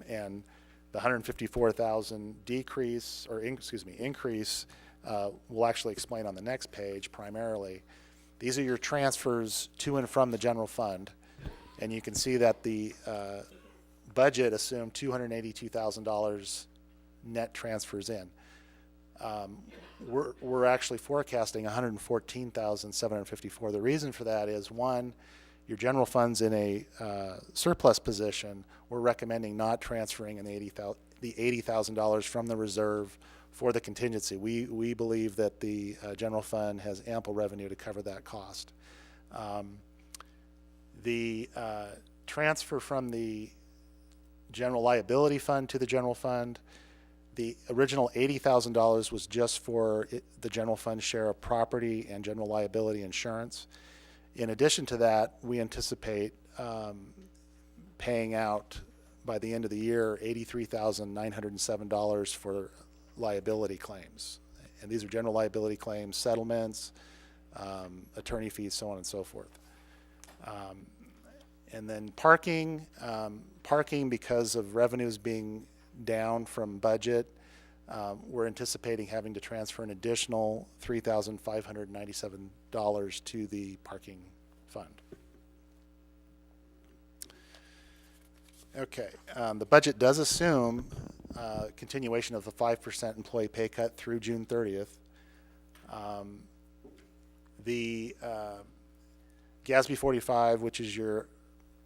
And the $154,000 decrease, or increase, we'll actually explain on the next page primarily. These are your transfers to and from the general fund. And you can see that the budget assumed $282,000 net transfers in. We're actually forecasting $114,754. The reason for that is, one, your general fund's in a surplus position. We're recommending not transferring the $80,000 from the reserve for the contingency. We believe that the general fund has ample revenue to cover that cost. The transfer from the general liability fund to the general fund, the original $80,000 was just for the general fund share of property and general liability insurance. In addition to that, we anticipate paying out by the end of the year $83,907 for liability claims. And these are general liability claims, settlements, attorney fees, so on and so forth. And then parking, because of revenues being down from budget, we're anticipating having to transfer an additional $3,597 to the parking fund. Okay, the budget does assume continuation of the 5% employee pay cut through June 30th. The GASB 45, which is your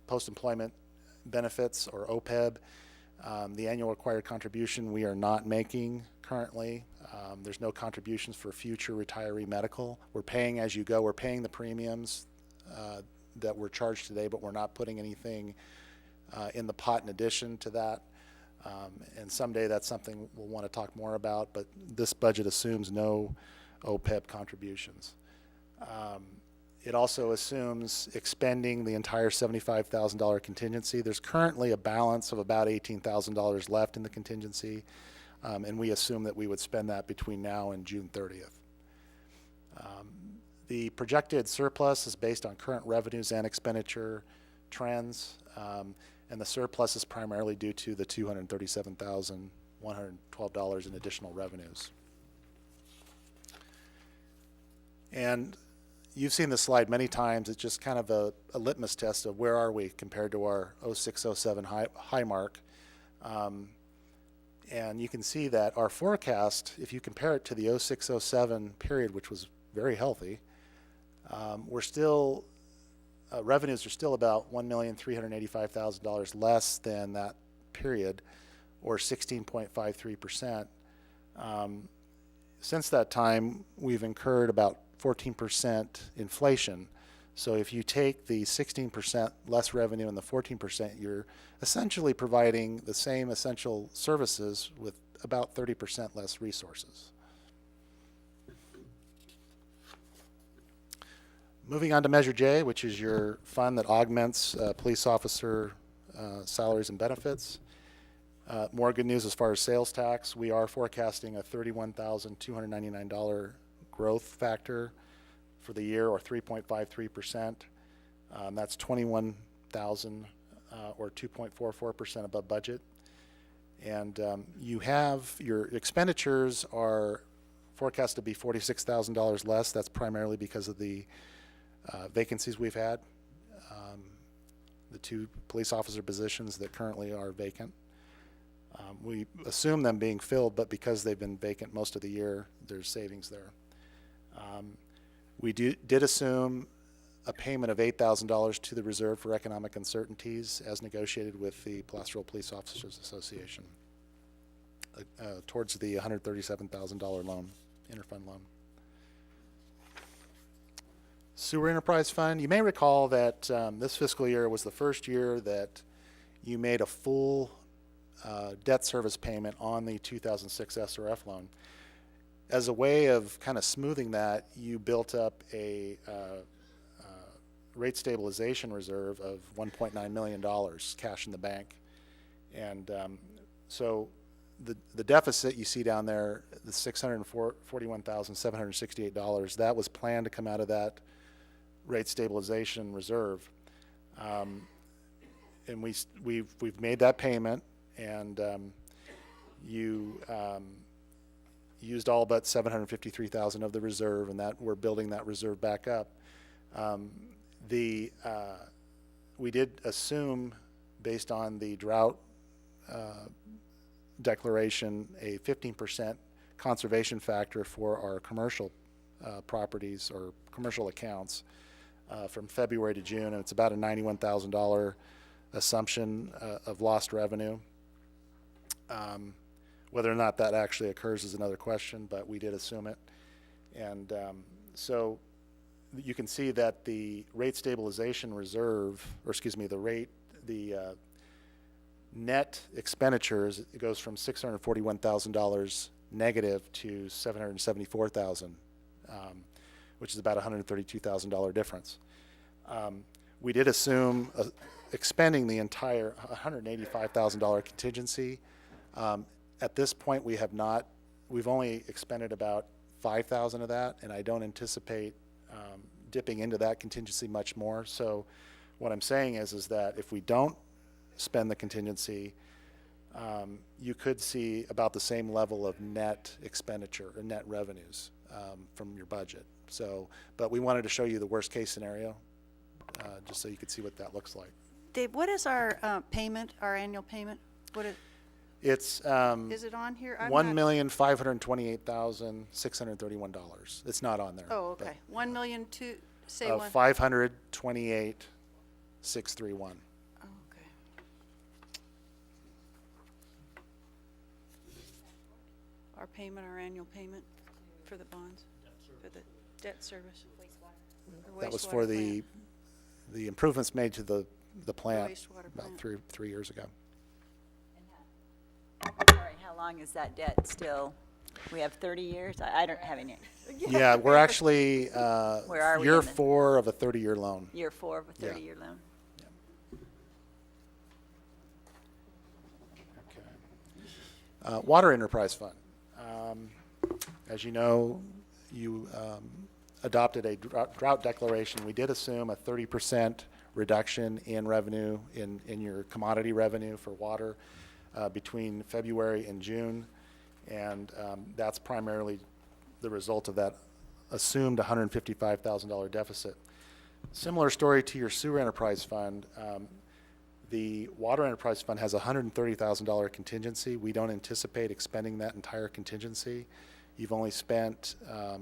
post-employment benefits, or OPEB, the annual required contribution we are not making currently. There's no contributions for future retiree medical. We're paying as you go. We're paying the premiums that were charged today, but we're not putting anything in the pot in addition to that. And someday that's something we'll want to talk more about, but this budget assumes no OPEB contributions. It also assumes expending the entire $75,000 contingency. There's currently a balance of about $18,000 left in the contingency, and we assume that we would spend that between now and June 30th. The projected surplus is based on current revenues and expenditure trends, and the surplus is primarily due to the $237,112 in additional revenues. And you've seen this slide many times. It's just kind of a litmus test of where are we compared to our 06-07 high mark. And you can see that our forecast, if you compare it to the 06-07 period, which was very healthy, we're still, revenues are still about $1,385,000 less than that period, or 16.53%. Since that time, we've incurred about 14% inflation. So if you take the 16% less revenue and the 14%, you're essentially providing the same essential services with about 30% less resources. Moving on to Measure J, which is your fund that augments police officer salaries and benefits. More good news as far as sales tax. We are forecasting a $31,299 growth factor for the year, or 3.53%. That's $21,000 or 2.44% above budget. And you have your expenditures are forecast to be $46,000 less. That's primarily because of the vacancies we've had, the 2 police officer positions that currently are vacant. We assume them being filled, but because they've been vacant most of the year, there's savings there. We did assume a payment of $8,000 to the Reserve for Economic Uncertainties as negotiated with the Placerville Police Officers Association towards the $137,000 loan, interfund loan. Sewer Enterprise Fund. You may recall that this fiscal year was the first year that you made a full debt service payment on the 2006 SRF loan. As a way of kind of smoothing that, you built up a rate stabilization reserve of $1.9 million cash in the bank. And so the deficit you see down there, the $641,768, that was planned to come out of that rate stabilization reserve. And we've made that payment, and you used all but $753,000 of the reserve, and that we're building that reserve back up. We did assume, based on the drought declaration, a 15% conservation factor for our commercial properties or commercial accounts from February to June, and it's about a $91,000 assumption of lost revenue. Whether or not that actually occurs is another question, but we did assume it. And so you can see that the rate stabilization reserve, or excuse me, the net expenditures, it goes from $641,000 negative to $774,000, which is about $132,000 difference. We did assume expending the entire $185,000 contingency. At this point, we've only expended about $5,000 of that, and I don't anticipate dipping into that contingency much more. So what I'm saying is that if we don't spend the contingency, you could see about the same level of net expenditure or net revenues from your budget. So, but we wanted to show you the worst case scenario, just so you could see what that looks like. Dave, what is our payment, our annual payment? What is It's it on here? $1,528,631. It's not on there. Oh, okay. 1 million to say but, one. 528,631. Oh, okay. Our payment, our annual payment for the bonds, for the debt service. That was for the improvements made to the plant wastewater about plant. three years ago. Sorry, how long is that debt still? We have 30 years? I don't have any. Yeah, we're actually Where are we year in the- 4 of a 30-year loan. Year 4 of a Yeah. 30-year loan? Water Enterprise Fund. As you know, you adopted a drought declaration. We did assume a 30% reduction in revenue, in your commodity revenue for water between February and June. And that's primarily the result of that assumed $155,000 deficit. Similar story to your Sewer Enterprise Fund. The Water Enterprise Fund has a $130,000 contingency. We don't anticipate expending that entire contingency. You've only spent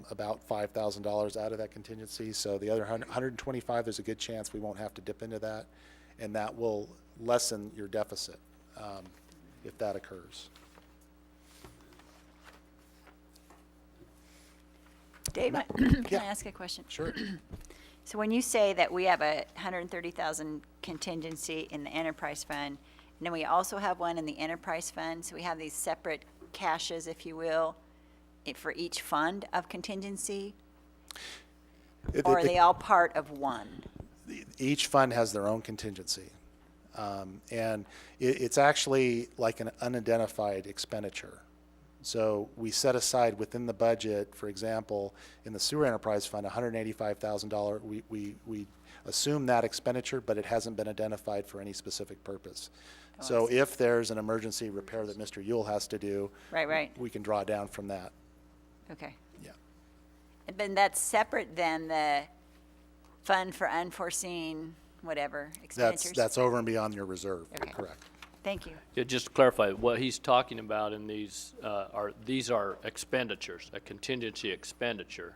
about $5,000 out of that contingency, so the other 125, there's a good chance we won't have to dip into that, and that will lessen your deficit if that occurs. Dave, can I ask a question? Sure. So when you say that we have a $130,000 contingency in the enterprise fund, and then we also have one in the enterprise fund, so we have these separate caches, if you will, for each fund of contingency? Or are they all part of one? Each fund has their own contingency. And it's actually like an unidentified expenditure. So we set aside within the budget, for example, in the Sewer Enterprise Fund, $185,000. We assume that expenditure, but it hasn't been identified for any specific purpose. So if there's an emergency repair that Mr. Yule has to do, Right. we can draw down from that. Okay. Yeah. And then that's separate than the fund for unforeseen whatever expenditures? That's over and beyond your reserve. Okay. Correct. Thank you. Yeah, just to clarify, what he's talking about in these are expenditures, a contingency expenditure.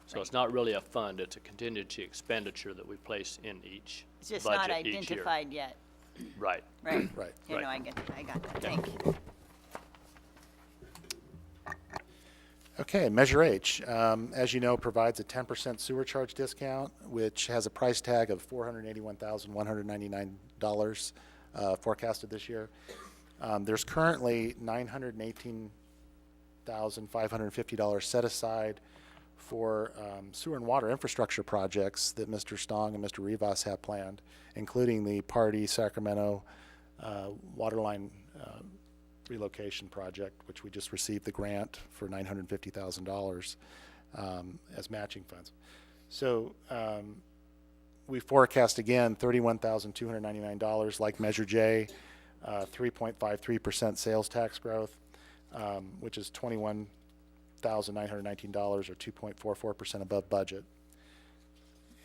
So it's not really a fund, it's a contingency expenditure that we place in each It's just budget not each year. identified yet. Right. Right. Right. You know, I got that. Thank you. Okay, Measure H, as you know, provides a 10% sewer charge discount, which has a price tag of $481,199 forecasted this year. There's currently $918,550 set aside for sewer and water infrastructure projects that Mr. Stong and Mr. Rivas have planned, including the Pardee Sacramento waterline relocation project, which we just received the grant for $950,000 as matching funds. So we forecast again $31,299 like Measure J, 3.53% sales tax growth, which is $21,919 or 2.44% above budget.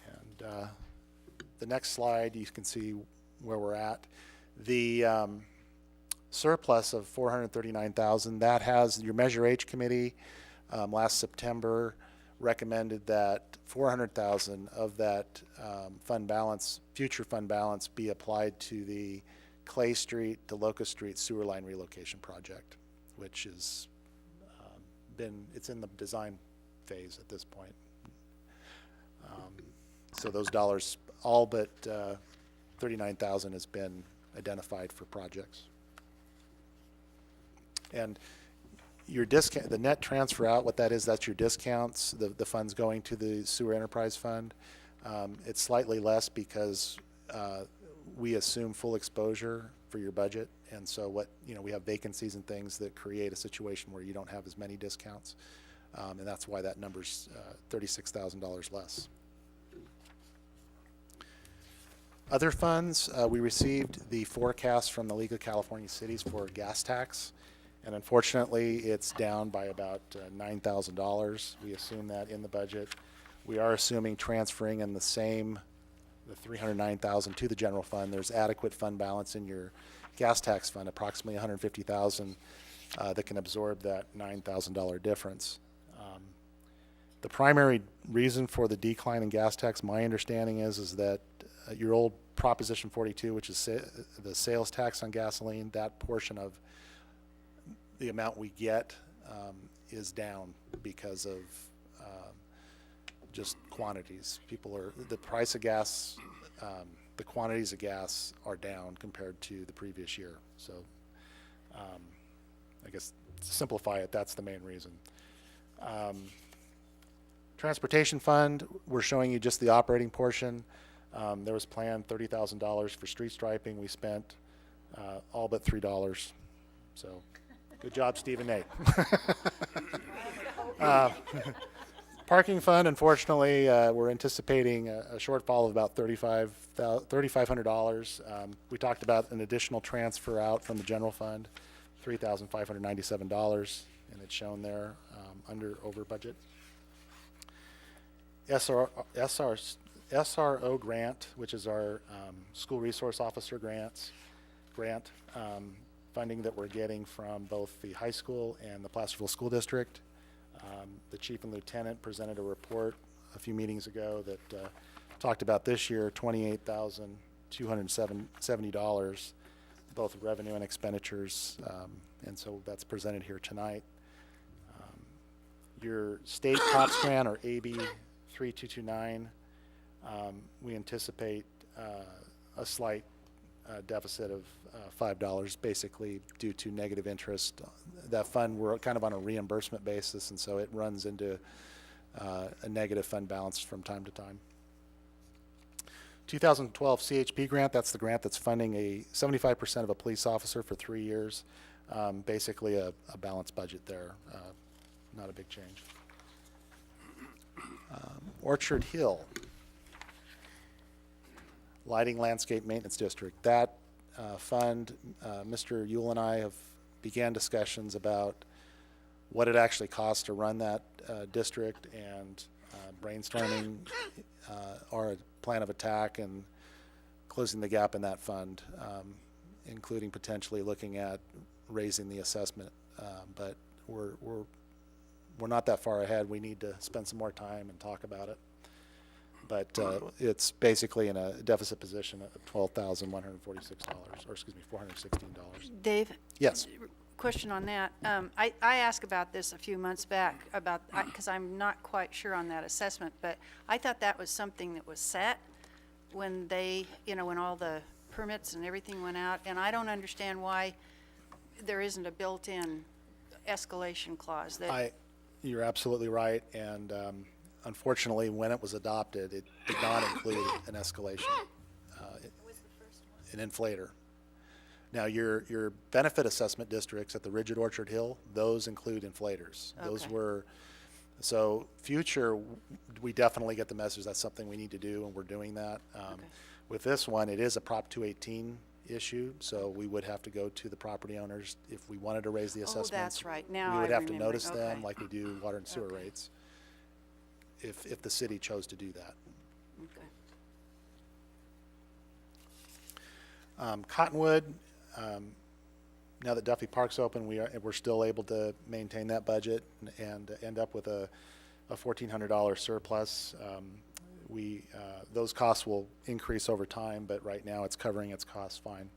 And the next slide, you can see where we're at. The surplus of $439,000, that has your Measure H committee last September recommended that $400,000 of that fund balance, future fund balance, be applied to the Clay Street to Locust Street sewer line relocation project, which is it's in the design phase at this point. So those dollars, all but $39,000 has been identified for projects. And your discount, the net transfer out, what that is, that's your discounts, the funds going to the sewer enterprise fund. It's slightly less because we assume full exposure for your budget, and so we have vacancies and things that create a situation where you don't have as many discounts, and that's why that number's $36,000 less. Other funds, we received the forecast from the League of California Cities for gas tax, and unfortunately it's down by about $9,000. We assume that in the budget. We are assuming transferring in the $309,000 to the general fund. There's adequate fund balance in your gas tax fund, approximately $150,000, that can absorb that $9,000 difference. The primary reason for the decline in gas tax, my understanding is that your old Proposition 42, which is the sales tax on gasoline, that portion of the amount we get is down because of just quantities. The price of gas, the quantities of gas are down compared to the previous year. So I guess to simplify it, that's the main reason. Transportation fund, we're showing you just the operating portion. There was planned $30,000 for street striping. We spent all but $3. So good job, Steve and Nate. Parking fund, unfortunately, we're anticipating a shortfall of about $3,500. We talked about an additional transfer out from the general fund, $3,597, and it's shown there over budget. SRO grant, which is our school resource officer grant, funding that we're getting from both the high school and the Placerville School District. The chief and lieutenant presented a report a few meetings ago that talked about this year $28,270, both revenue and expenditures, and so that's presented here tonight. Your state COPS grant, or AB 3229, we anticipate a slight deficit of $5, basically due to negative interest. That fund, we're kind of on a reimbursement basis, and so it runs into a negative fund balance from time to time. 2012 CHP grant, that's the grant that's funding 75% of a police officer for 3 years. Basically a balanced budget there, not a big change. Orchard Hill Lighting Landscape Maintenance District. That fund, Mr. Yule and I have began discussions about what it actually costs to run that district, and brainstorming our plan of attack and closing the gap in that fund, including potentially looking at raising the assessment. But we're not that far ahead. We need to spend some more time and talk about it. But it's basically in a deficit position of $12,146, or excuse me, $416. Dave? Yes. Question on that. I asked about this a few months back because I'm not quite sure on that assessment, but I thought that was something that was set when when all the permits and everything went out, and I don't understand why there isn't a built-in escalation clause. You're absolutely right, and unfortunately, when it was adopted, it did not include an escalation, an inflator. Now, your benefit assessment districts at the Rigid Orchard Hill, those include inflators. Okay. Those were, so future, we definitely get the message that's something we need to do, and we're doing that. Okay. With this one, it is a Prop 218 issue, so we would have to go to the property owners if we wanted to raise the assessments. Oh, that's right. Now we would I have to remember. notice Okay. them like we do water and sewer rates, if the city chose to do that. Okay. Cottonwood, now that Duffy Park's open, we're still able to maintain that budget and end up with a $1,400 surplus. Those costs will increase over time, but right now it's covering its costs fine.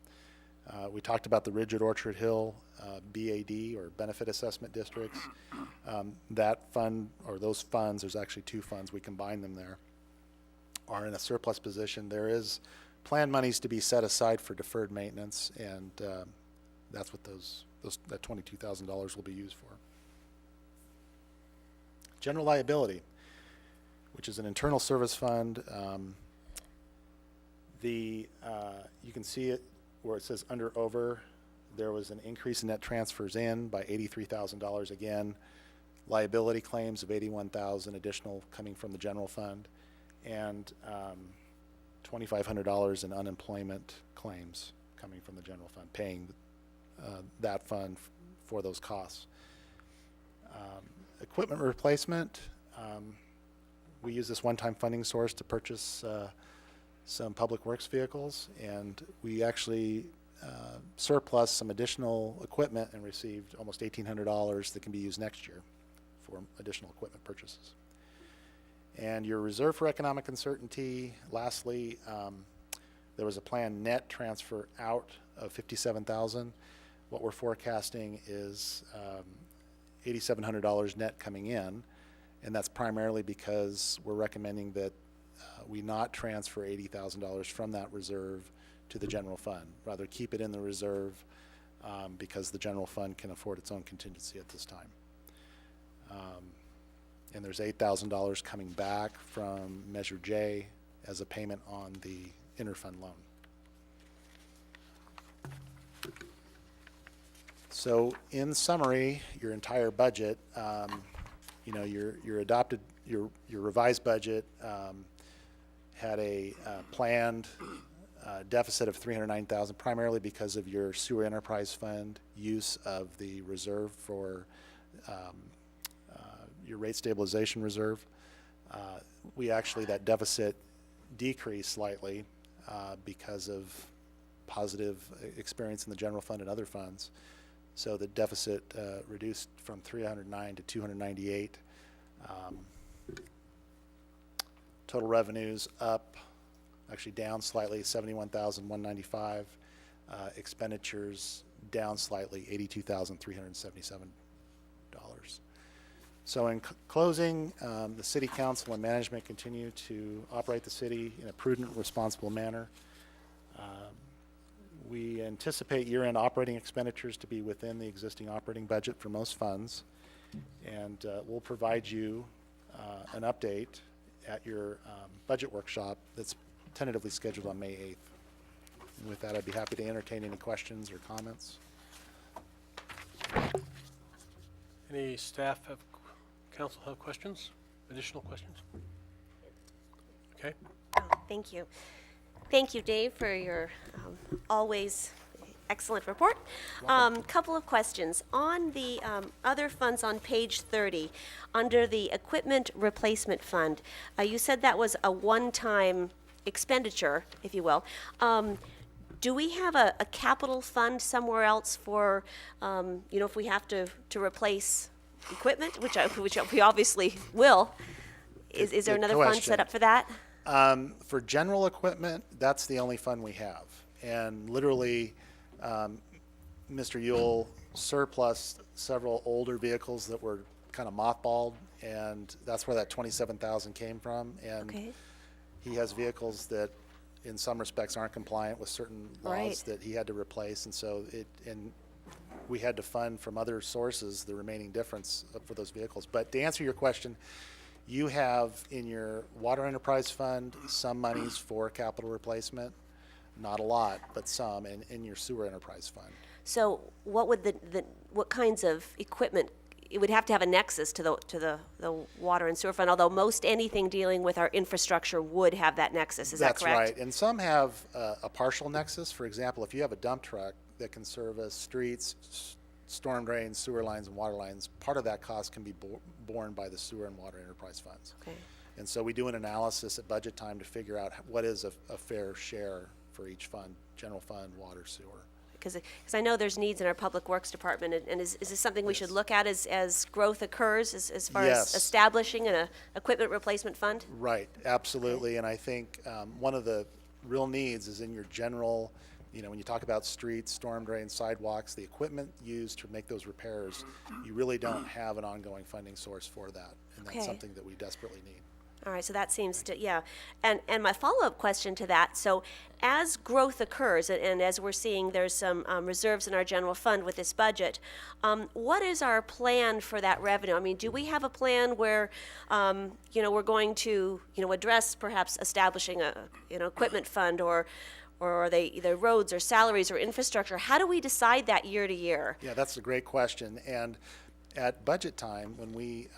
We talked about the Ridge at Orchard Hill BAD, or Benefit Assessment Districts. That fund, or those funds, there's actually two funds, we combine them there, are in a surplus position. There is planned monies to be set aside for deferred maintenance, and that's what that $22,000 will be used for. General liability, which is an internal service fund. You can see it where it says under over. There was an increase in net transfers in by $83,000 again. Liability claims of $81,000 additional coming from the general fund, and $2,500 in unemployment claims coming from the general fund, paying that fund for those costs. Equipment replacement, we use this one-time funding source to purchase some public works vehicles, and we actually surplus some additional equipment and received almost $1,800 that can be used next year for additional equipment purchases. And your reserve for economic uncertainty, lastly, there was a planned net transfer out of $57,000. What we're forecasting is $8,700 net coming in, and that's primarily because we're recommending that we not transfer $80,000 from that reserve to the general fund. Rather keep it in the reserve because the general fund can afford its own contingency at this time. And there's $8,000 coming back from Measure J as a payment on the interfund loan. So in summary, your entire budget, your revised budget had a planned deficit of $309,000, primarily because of your sewer enterprise fund use of the reserve for your rate stabilization reserve. That deficit decreased slightly because of positive experience in the general fund and other funds. So the deficit reduced from 309 to 298. Total revenues up, actually down slightly, 71,195. Expenditures down slightly, $82,377. So in closing, the City Council and management continue to operate the city in a prudent, responsible manner. We anticipate year-end operating expenditures to be within the existing operating budget for most funds, and we'll provide you an update at your budget workshop that's tentatively scheduled on May 8th. And with that, I'd be happy to entertain any questions or comments. Any council have questions? Additional questions? Okay. Thank you. Thank you, Dave, for your always excellent report. Couple of questions. On the other funds on page 30, under the equipment replacement fund, you said that was a one-time expenditure, if you will. Do we have a capital fund somewhere else for, if we have to replace equipment, which we obviously will? Is there another fund set up for that? For general equipment, that's the only fund we have. And literally, Mr. Yule surplus several older vehicles that were kind of mothballed, and that's where that $27,000 came from. And he has vehicles that in some respects aren't compliant with certain laws that he had to replace, and so we had to fund from other sources the remaining difference for those vehicles. But to answer your question, you have in your water enterprise fund some monies for capital replacement, not a lot, but some, and in your sewer enterprise fund. So what would what kinds of equipment? It would have to have a nexus to the water and sewer fund, although most anything dealing with our infrastructure would have that nexus. Is that correct? That's right. And some have a partial nexus. For example, if you have a dump truck that can service streets, storm drains, sewer lines, and water lines, part of that cost can be borne by the sewer and water enterprise funds. Okay. And so we do an analysis at budget time to figure out what is a fair share for each fund, general fund, water, sewer. Because I know there's needs in our Public Works Department, and is this something we should look at as growth occurs, as far Yes. as establishing an equipment replacement fund? Right, absolutely. And I think one of the real needs is in your general, when you talk about streets, storm drains, sidewalks, the equipment used to make those repairs, you really don't have an ongoing funding source for that. And that's Okay. something that we desperately need. All right, so that seems to, yeah. And my follow-up question to that, so as growth occurs, and as we're seeing there's some reserves in our general fund with this budget, what is our plan for that revenue? I mean, do we have a plan where, we're going to, address perhaps establishing a, equipment fund, or are they either roads or salaries or infrastructure? How do we decide that year to year? Yeah, that's a great question. And at budget time, when we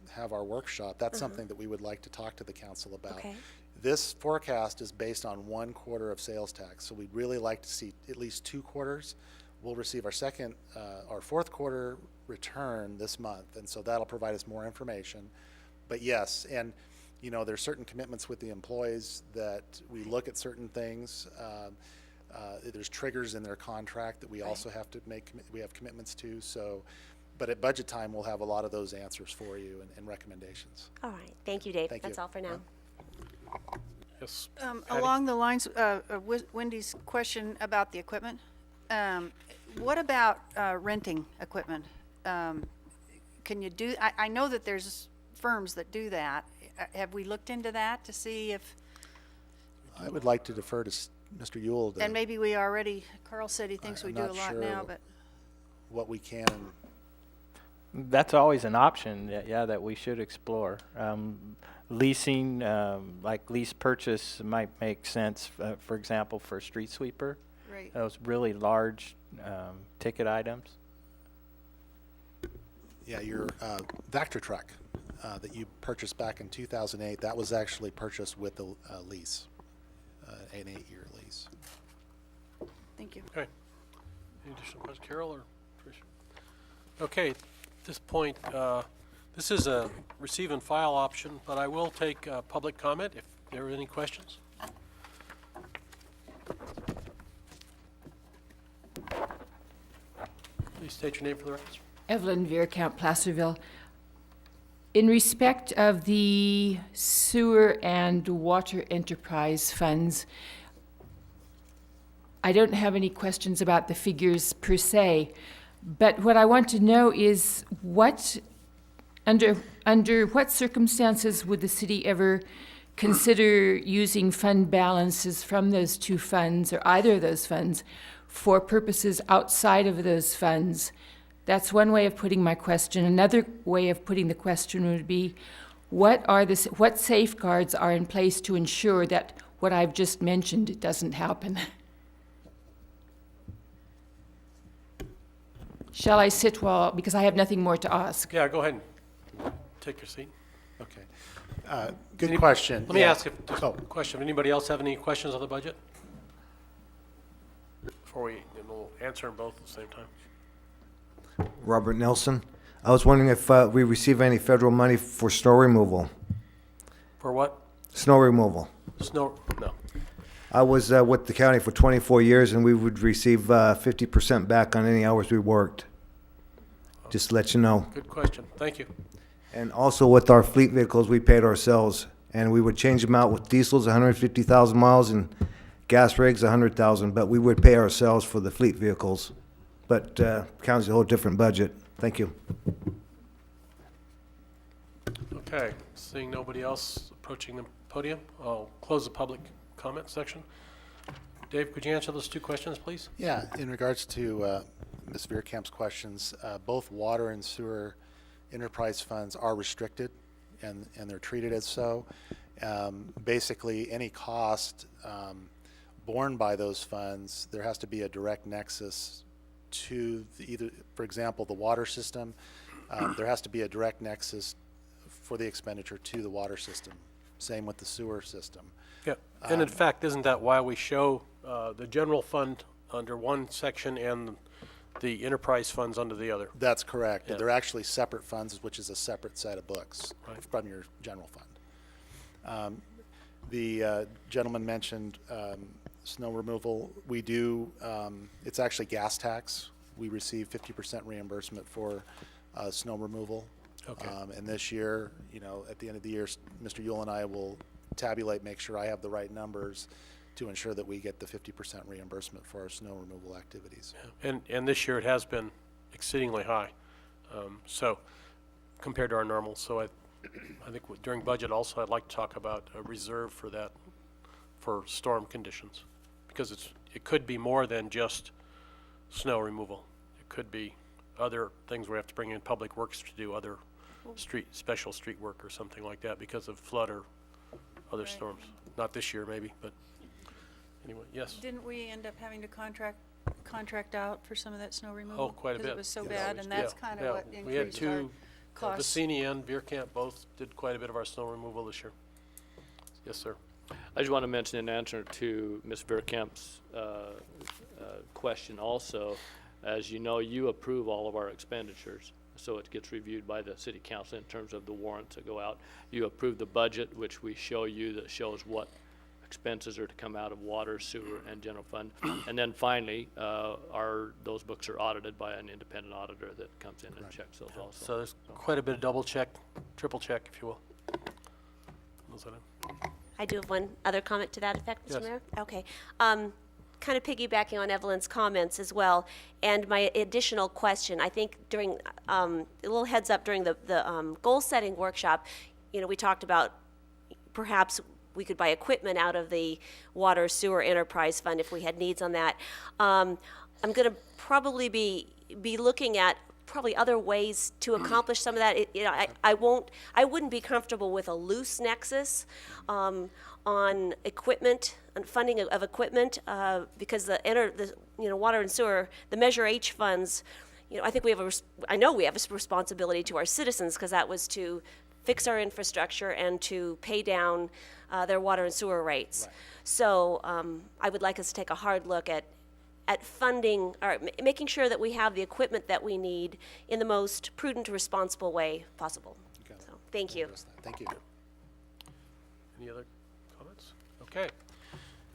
have our workshop, that's something that we would like to talk to the council about. Okay. This forecast is based on 1 quarter of sales tax, so we'd really like to see at least 2 quarters. We'll receive our fourth quarter return this month, and so that'll provide us more information. But yes, and there's certain commitments with the employees that we look at certain things. There's triggers in their contract that we also have to we have commitments to. So, but at budget time, we'll have a lot of those answers for you and recommendations. All right, thank you, Dave. Thank That's you. all for now. Yes. Along the lines of Wendy's question about the equipment, what about renting equipment? Can you do, I know that there's firms that do that. Have we looked into that to see if, I would like to defer to Mr. Yule. and maybe we already, Carl said he thinks we I'm do a not lot sure now, but. what we can. That's always an option, that we should explore. Leasing, like lease purchase might make sense, for example, for a street sweeper. Right. Those really large ticket items. Yeah, your Vector truck that you purchased back in 2008, that was actually purchased with a lease, an 8-year lease. Thank you. Okay. Any additional questions, Carol or Tricia? Okay, at this point, this is a receive and file option, but I will take public comment if there are any questions. Please state your name for the records. Evelyn Veerkamp, Placerville. In respect of the sewer and water enterprise funds, I don't have any questions about the figures per se, but what I want to know is under what circumstances would the city ever consider using fund balances from those two funds or either of those funds for purposes outside of those funds? That's one way of putting my question. Another way of putting the question would be, what safeguards are in place to ensure that what I've just mentioned doesn't happen? Shall I sit because I have nothing more to ask? Yeah, go ahead and take your seat. Okay. Good question. Let me Yeah. ask if there's a question. Anybody else have any questions on the budget? Before and we'll answer them both at the same time. Robert Nelson. I was wondering if we receive any federal money for snow removal. For what? Snow removal. Snow, no. I was with the county for 24 years, and we would receive 50% back on any hours we worked. Just to let you know. Good question. Thank you. And also with our fleet vehicles, we paid ourselves, and we would change them out with diesels, 150,000 miles, and gas rigs, 100,000. But we would pay ourselves for the fleet vehicles. But county's a whole different budget. Thank you. Okay, seeing nobody else approaching the podium, I'll close the public comment section. Dave, could you answer those two questions, please? Yeah, in regards to Ms. Veerkamp's questions, both water and sewer enterprise funds are restricted, and they're treated as so. Basically, any cost borne by those funds, there has to be a direct nexus to either, for example, the water system. There has to be a direct nexus for the expenditure to the water system. Same with the sewer system. Yeah, and in fact, isn't that why we show the general fund under one section and the enterprise funds under the other? That's correct. Yeah. They're actually separate funds, which is a separate set of books from your general fund. The gentleman mentioned snow removal. We do, it's actually gas tax. We receive 50% reimbursement for snow removal. Okay. And this year, you know, at the end of the year, Mr. Yule and I will tabulate, make sure I have the right numbers to ensure that we get the 50% reimbursement for our snow removal activities. And this year it has been exceedingly high, so compared to our normal. So I think during budget also, I'd like to talk about a reserve for that, for storm conditions, because it could be more than just snow removal. It could be other things we have to bring in public works to do, other special street work or something like that because of flood or other storms. Not this year maybe, but anyway, yes. Didn't we end up having to contract out for some of that snow removal? Oh, quite a bit. Because it was so Yes. bad, and that's kind of what We had increased our two, costs. Bassini and Veerkamp both did quite a bit of our snow removal this year. Yes, sir. I just want to mention in answer to Ms. Veerkamp's question also, as you know, you approve all of our expenditures. So it gets reviewed by the city council in terms of the warrants that go out. You approve the budget, which we show you, that shows what expenses are to come out of water, sewer, and general fund. And then finally, those books are audited by an independent auditor that comes in and checks those also. So there's quite a bit of double check, triple check, if you will. I do have one other comment to that effect, Mr. Yes. Mayor. Okay. Kind of piggybacking on Evelyn's comments as well, and my additional question, I think during, a little heads up during the goal-setting workshop, you know, we talked about perhaps we could buy equipment out of the water sewer enterprise fund if we had needs on that. I'm going to probably be looking at probably other ways to accomplish some of that. You know, I wouldn't be comfortable with a loose nexus on equipment and funding of equipment because the water and sewer, the Measure H funds, you know, I think we have I know we have a responsibility to our citizens because that was to fix our infrastructure and to pay down their water and sewer rates. Right. So I would like us to take a hard look at funding, or making sure that we have the equipment that we need in the most prudent, responsible way possible. Okay. So, thank you. Thank you. Any other comments? Okay.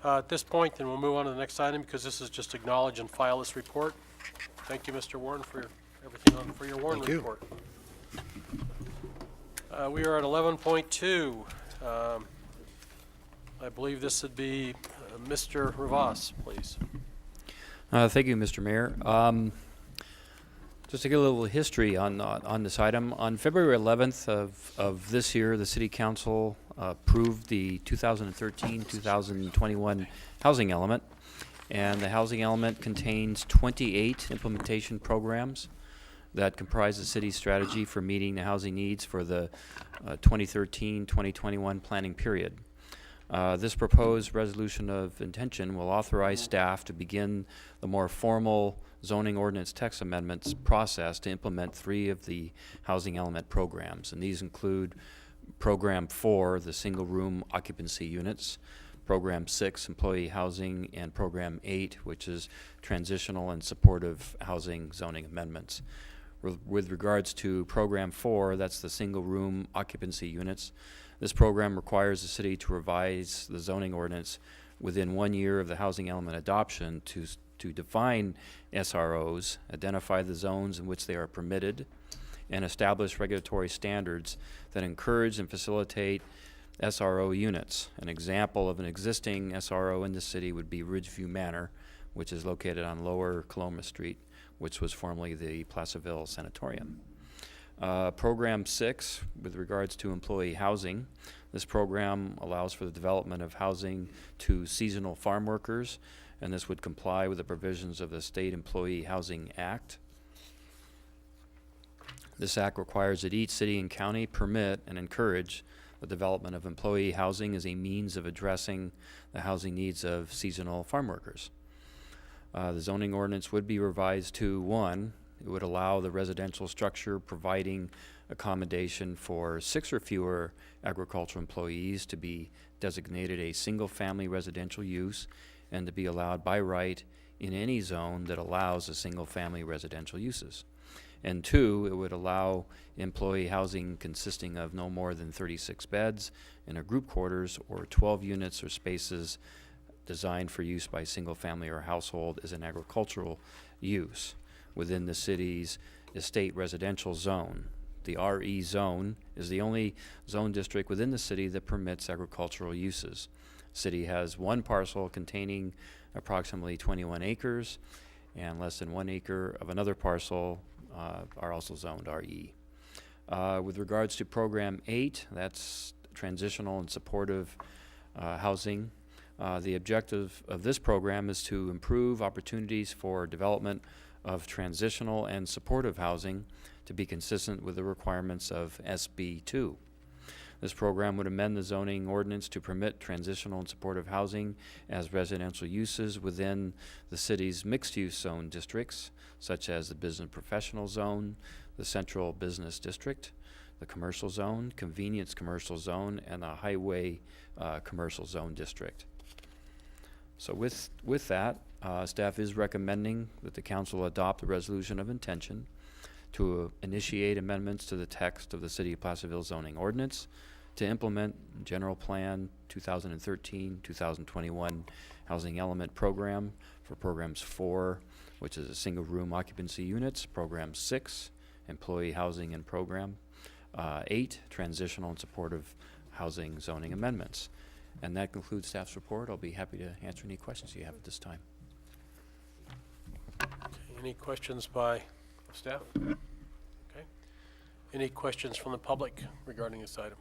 At this point, then we'll move on to the next item because this is just acknowledge and file this report. Thank you, Mr. Warren, for everything for your Warren Thank you. report. We are at 11.2. I believe this would be Mr. Rivas, please. Thank you, Mr. Mayor. Just to get a little history on this item, on February 11th of this year, the City Council approved the 2013-2021 housing element, and the housing element contains 28 implementation programs that comprise the city's strategy for meeting the housing needs for the 2013-2021 planning period. This proposed resolution of intention will authorize staff to begin the more formal zoning ordinance text amendments process to implement 3 of the housing element programs. And these include Program 4, the single room occupancy units, Program 6, employee housing, and Program 8, which is transitional and supportive housing zoning amendments. With regards to Program 4, that's the single room occupancy units. This program requires the city to revise the zoning ordinance within 1 year of the housing element adoption to define SROs, identify the zones in which they are permitted, and establish regulatory standards that encourage and facilitate SRO units. An example of an existing SRO in the city would be Ridgeview Manor, which is located on Lower Coloma Street, which was formerly the Placerville Sanatorium. Program 6, with regards to employee housing, this program allows for the development of housing to seasonal farm workers, and this would comply with the provisions of the State Employee Housing Act. This act requires that each city and county permit and encourage the development of employee housing as a means of addressing the housing needs of seasonal farm workers. The zoning ordinance would be revised to 1, it would allow the residential structure providing accommodation for 6 or fewer agricultural employees to be designated a single-family residential use and to be allowed by right in any zone that allows a single-family residential uses. And 2, it would allow employee housing consisting of no more than 36 beds in a group quarters or 12 units or spaces designed for use by single family or household as an agricultural use within the city's estate residential zone. The RE zone is the only zone district within the city that permits agricultural uses. City has one parcel containing approximately 21 acres, and less than 1 acre of another parcel are also zoned RE. With regards to Program 8, that's transitional and supportive housing. The objective of this program is to improve opportunities for development of transitional and supportive housing to be consistent with the requirements of SB 2. This program would amend the zoning ordinance to permit transitional and supportive housing as residential uses within the city's mixed-use zone districts, such as the business professional zone, the central business district, the commercial zone, convenience commercial zone, and the highway commercial zone district. So with that, staff is recommending that the council adopt a resolution of intention to initiate amendments to the text of the City of Placerville zoning ordinance to implement General Plan 2013-2021 Housing Element Program for Programs 4, which is a single room occupancy units, Program 6, Employee Housing and Program 8, Transitional and Supportive Housing Zoning Amendments. And that concludes staff's report. I'll be happy to answer any questions you have at this time. Any questions by staff? Okay. Any questions from the public regarding this item?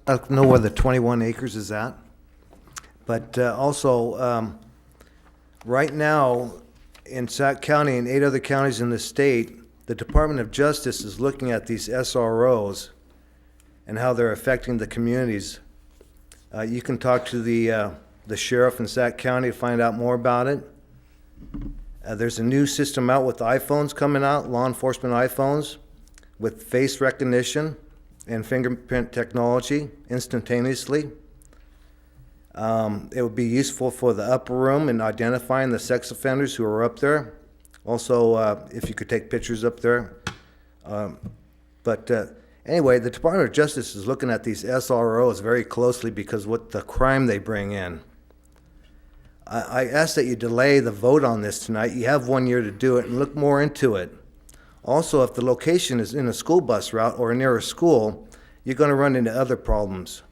I don't know where the 21 acres is at, but also, right now, in Sac County and 8 other counties in the state, the Department of Justice is looking at these SROs and how they're affecting the communities. You can talk to the sheriff in Sac County to find out more about it. There's a new system out with iPhones coming out, law enforcement iPhones, with face recognition and fingerprint technology instantaneously. It would be useful for the upper room in identifying the sex offenders who are up there. Also, if you could take pictures up there. Anyway, the Department of Justice is looking at these SROs very closely because what the crime they bring in. I ask that you delay the vote on this tonight. You have 1 year to do it and look more into it. Also, if the location is in a school bus route or near a school, you're going to run into other problems.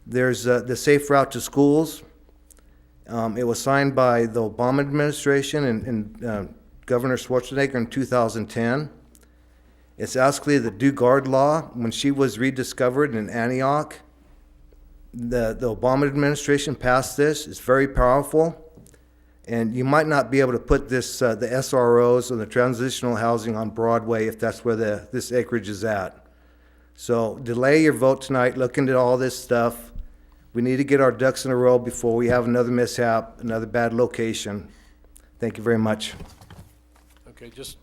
There's the Safe Route to Schools. It was signed by the Obama administration and Governor Schwarzenegger in 2010. It's actually the DuGard law. When she was rediscovered in Antioch, the Obama administration passed this. It's very powerful. And you might not be able to put this, the SROs and the transitional housing on Broadway if that's where this acreage is at. So delay your vote tonight, look into all this stuff. We need to get our ducks in a row before we have another mishap, another bad location. Thank you very much. Okay, just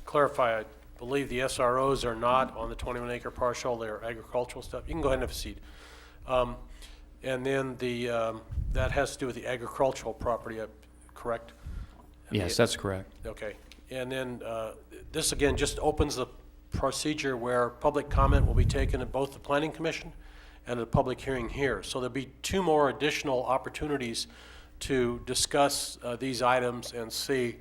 clarify, I believe the SROs are not on the 21 acre parcel, they're agricultural stuff. You can go ahead and have a seat. And then that has to do with the agricultural property, correct? Yes, that's correct. Okay, and then this again just opens the procedure where public comment will be taken at both the Planning Commission and a public hearing here. So there'll be 2 more additional opportunities to discuss these items and see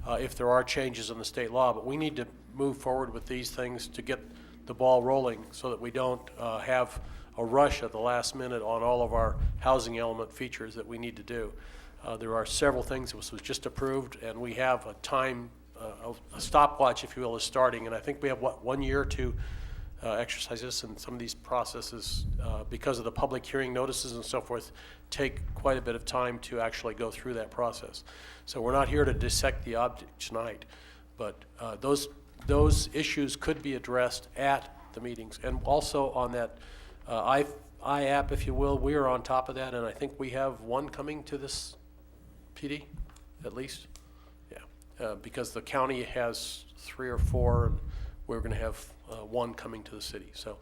if there are changes in the state law. But we need to move forward with these things to get the ball rolling so that we don't have a rush at the last minute on all of our housing element features that we need to do. There are several things that was just approved, and we have a time, a stopwatch, if you will, is starting. And I think we have, 1 year to exercise this, and some of these processes, because of the public hearing notices and so forth, take quite a bit of time to actually go through that process. So we're not here to dissect the object tonight, but those issues could be addressed at the meetings. And also on that I-app, if you will, we are on top of that, and I think we have one coming to this PD, at least. Yeah, because the county has 3 or 4, and we're going to have one coming to the city. So,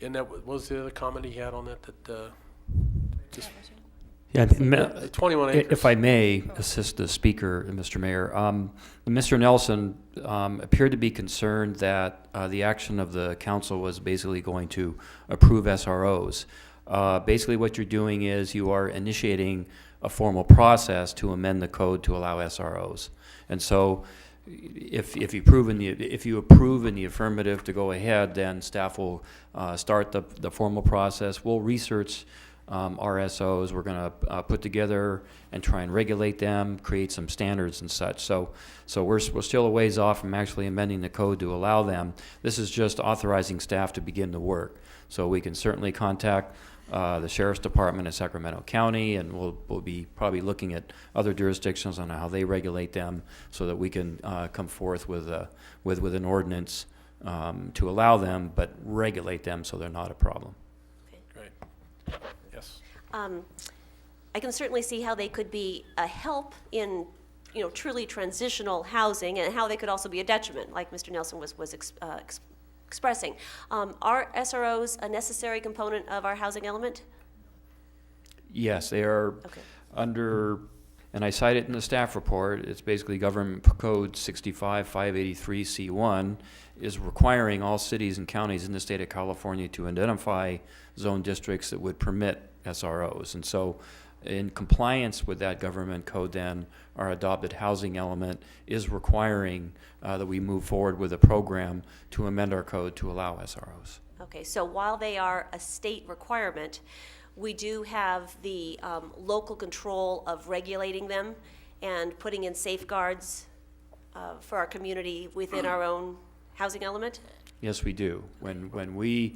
and that what was the other comment he had on that? Just Yeah, The 21 acres. if I may assist the speaker, Mr. Mayor, Mr. Nelson appeared to be concerned that the action of the council was basically going to approve SROs. Basically, what you're doing is you are initiating a formal process to amend the code to allow SROs, and so if you approve in the affirmative to go ahead, then staff will start the formal process. We'll research RSOs. We're going to put together and try and regulate them, create some standards and such. So we're still a ways off from actually amending the code to allow them. This is just authorizing staff to begin the work. So we can certainly contact the Sheriff's Department of Sacramento County, and we'll be probably looking at other jurisdictions on how they regulate them, so that we can come forth with an ordinance to allow them, but regulate them so they're not a problem. Great. Yes. I can certainly see how they could be a help in, truly transitional housing, and how they could also be a detriment, like Mr. Nelson was expressing. Are SROs a necessary component of our housing element? Yes, they are under, and I cite it in the staff report. It's basically Government Code 65583C1 is requiring all cities and counties in the state of California to identify zone districts that would permit SROs. And so in compliance with that government code, then our adopted housing element is requiring that we move forward with a program to amend our code to allow SROs. Okay, so while they are a state requirement, we do have the local control of regulating them and putting in safeguards for our community within our own housing element? Yes, we do. When we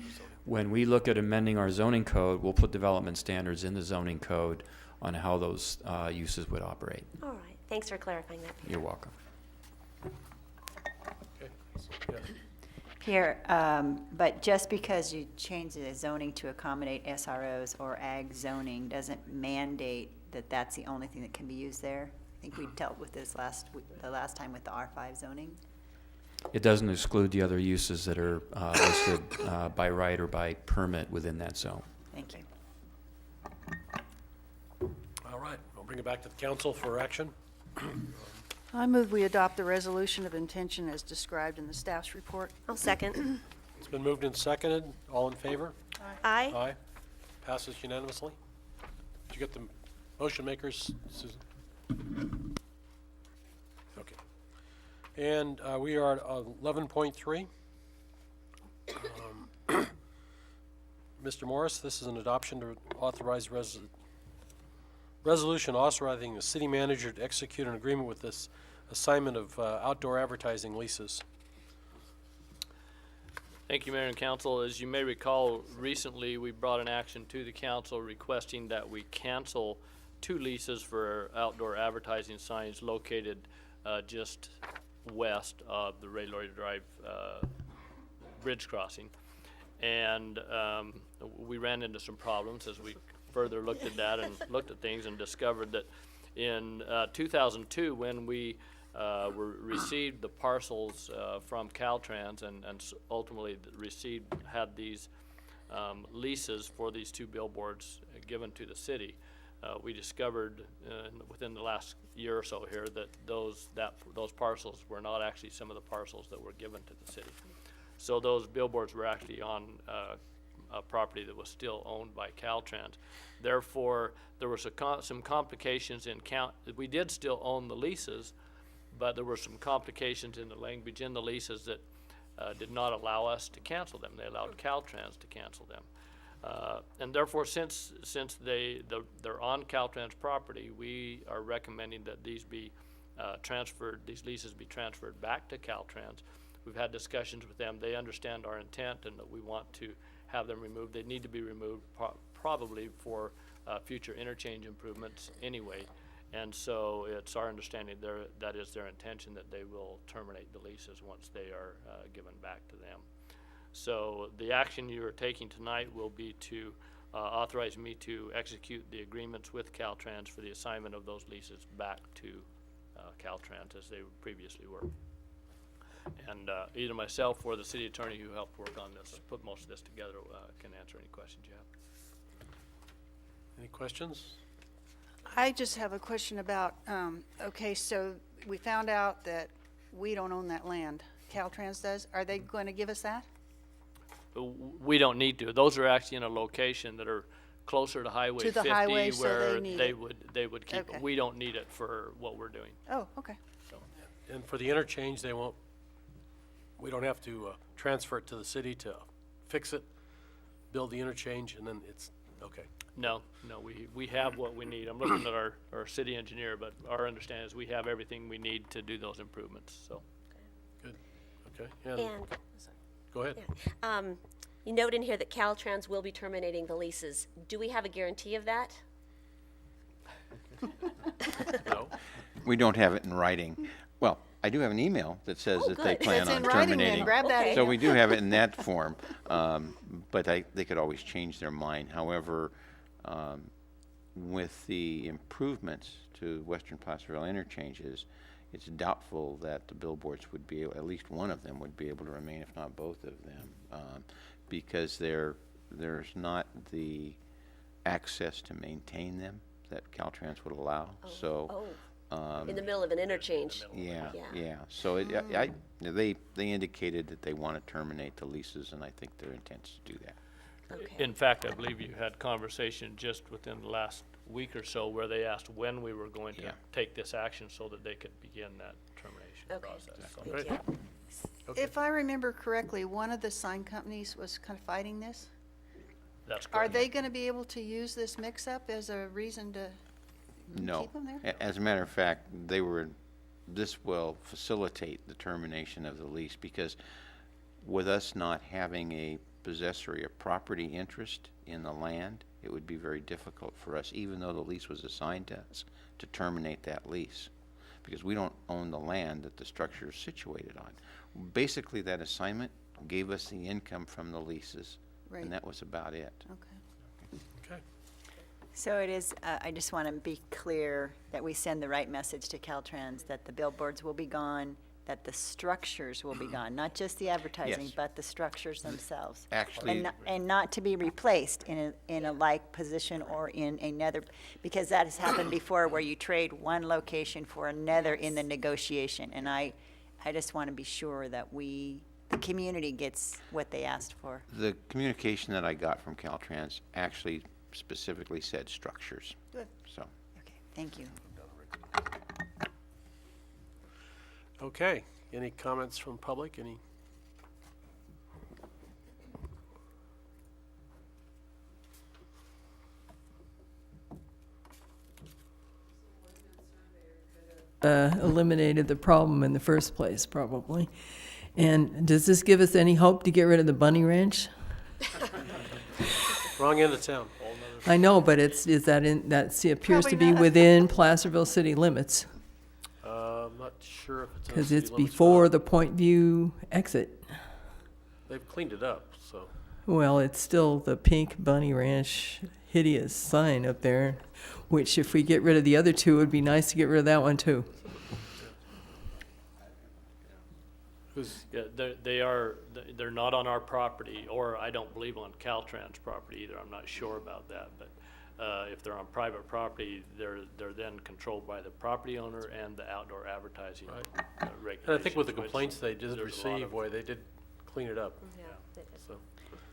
look at amending our zoning code, we'll put development standards in the zoning code on how those uses would operate. All right, thanks for clarifying that, Peter. You're welcome. Okay. Yes. Here, but just because you change the zoning to accommodate SROs or ag zoning doesn't mandate that that's the only thing that can be used there. I think we dealt with this the last time with the R5 zoning. It doesn't exclude the other uses that are listed by right or by permit within that zone. Thank you. All right, I'll bring it back to the council for action. I move we adopt the resolution of intention as described in the staff's report. I'll second. It's been moved and seconded. All in favor? Aye. Aye. Passes unanimously. Did you get the motion makers, Susan? Okay. And we are at 11.3. Mr. Morris, this is an adoption to authorize resolution authorizing the city manager to execute an agreement with this assignment of outdoor advertising leases. Thank you, Mayor and Council. As you may recall, recently we brought an action to the council requesting that we cancel 2 leases for outdoor advertising signs located just west of the Ray Laurie Drive bridge crossing. And we ran into some problems as we further looked at that and looked at things and discovered that in 2002, when we received the parcels from Caltrans and ultimately had these leases for these 2 billboards given to the city, we discovered within the last year or so here that those parcels were not actually some of the parcels that were given to the city. So those billboards were actually on a property that was still owned by Caltrans. Therefore, there were some complications in we did still own the leases, but there were some complications in the language in the leases that did not allow us to cancel them. They allowed Caltrans to cancel them. And therefore, since they're on Caltrans property, we are recommending that these be these leases be transferred back to Caltrans. We've had discussions with them. They understand our intent and that we want to have them removed. They need to be removed probably for future interchange improvements anyway. And so it's our understanding that is their intention, that they will terminate the leases once they are given back to them. So the action you are taking tonight will be to authorize me to execute the agreements with Caltrans for the assignment of those leases back to Caltrans as they previously were. And either myself or the city attorney who helped work on this, put most of this together, can answer any questions you have. Any questions? I just have a question about, okay, so we found out that we don't own that land. Caltrans does. Are they going to give us that? We don't need to. Those are actually in a location that are closer to Highway To the 50 highway, so where they need they it. would keep Okay. it. We don't need it for what we're doing. Oh, okay. And for the interchange, we don't have to transfer it to the city to fix it, build the interchange, and then it's, okay. No, we have what we need. I'm looking at our city engineer, but our understanding is we have everything we need to do those improvements, so. Good, okay. And, And, go ahead. yeah. You note in here that Caltrans will be terminating the leases. Do we have a guarantee of that? No. We don't have it in writing. Well, I do have an email that says that they good. plan It's on in writing then. terminating. Grab that Okay. So we do have it in that form, but they could always change their mind. However, with the improvements to Western Placerville interchanges, it's doubtful that the billboards would be, at least one of them would be able to remain, if not both of them, because there's not the access to maintain them that Caltrans would allow. So. In the middle of an interchange? Yeah. So they indicated that they want to terminate the leases, and I think their intent is to do that. Okay. In fact, I believe you had conversation just within the last week or so where they asked when we were going to Yeah. take this action so that they could begin that termination Okay. process. So- Thank you. Okay. If I remember correctly, one of the sign companies was kind of fighting this. That's Are correct. they going to be able to use this mix-up as a reason to No. keep them there? As a matter of fact, this will facilitate the termination of the lease, because with us not having a possessory or property interest in the land, it would be very difficult for us, even though the lease was assigned to us, to terminate that lease, because we don't own the land that the structure is situated on. Basically, that assignment gave us the income from the leases, Right. and that was about it. Okay. Okay. So it is, I just want to be clear that we send the right message to Caltrans, that the billboards will be gone, that the structures will be gone, not just the advertising, Yes. but the structures themselves. Actually, And not to be replaced in a like position or in another, because that has happened before where you trade one location for another in the negotiation. And I just want to be sure that the community gets what they asked for. the communication that I got from Caltrans actually specifically said structures. Good. So. Okay, thank you. Okay, any comments from public? Any? Eliminated the problem in the first place, probably. And does this give us any hope to get rid of the bunny ranch? Wrong end of town. I know, but appears Probably to be not. within Placerville city limits, I'm not sure if it's in the because city it's limits or before not. the Point View exit. They've cleaned it up, so. Well, it's still the pink bunny ranch hideous sign up there, which if we get rid of the other two, it would be nice to get rid of that one too. Yeah, they're not on our property, or I don't believe on Caltrans property either. I'm not sure about that, but if they're on private property, they're then controlled by the property owner and the outdoor advertising regulations. And I think with the which complaints they did there's a lot receive, of- boy, they did clean it up. So,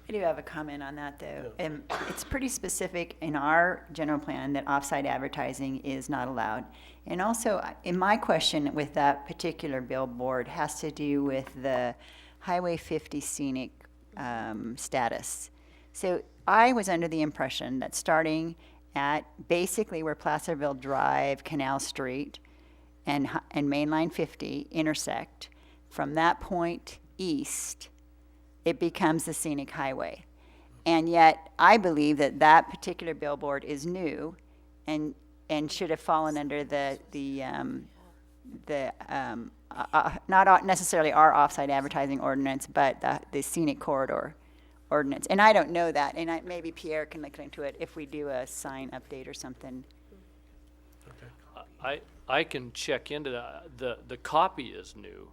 I do have a comment on that, though. It's pretty specific in our general plan that off-site advertising is not allowed. And also, in my question with that particular billboard has to do with the Highway 50 scenic status. So I was under the impression that starting at basically where Placerville Drive, Canal Street, and Main Line 50 intersect, from that point east, it becomes the scenic highway. And yet, I believe that that particular billboard is new and should have fallen under not necessarily our off-site advertising ordinance, but the scenic corridor ordinance. And I don't know that, and maybe Pierre can look into it if we do a sign update or something. I can check into that. The copy is new,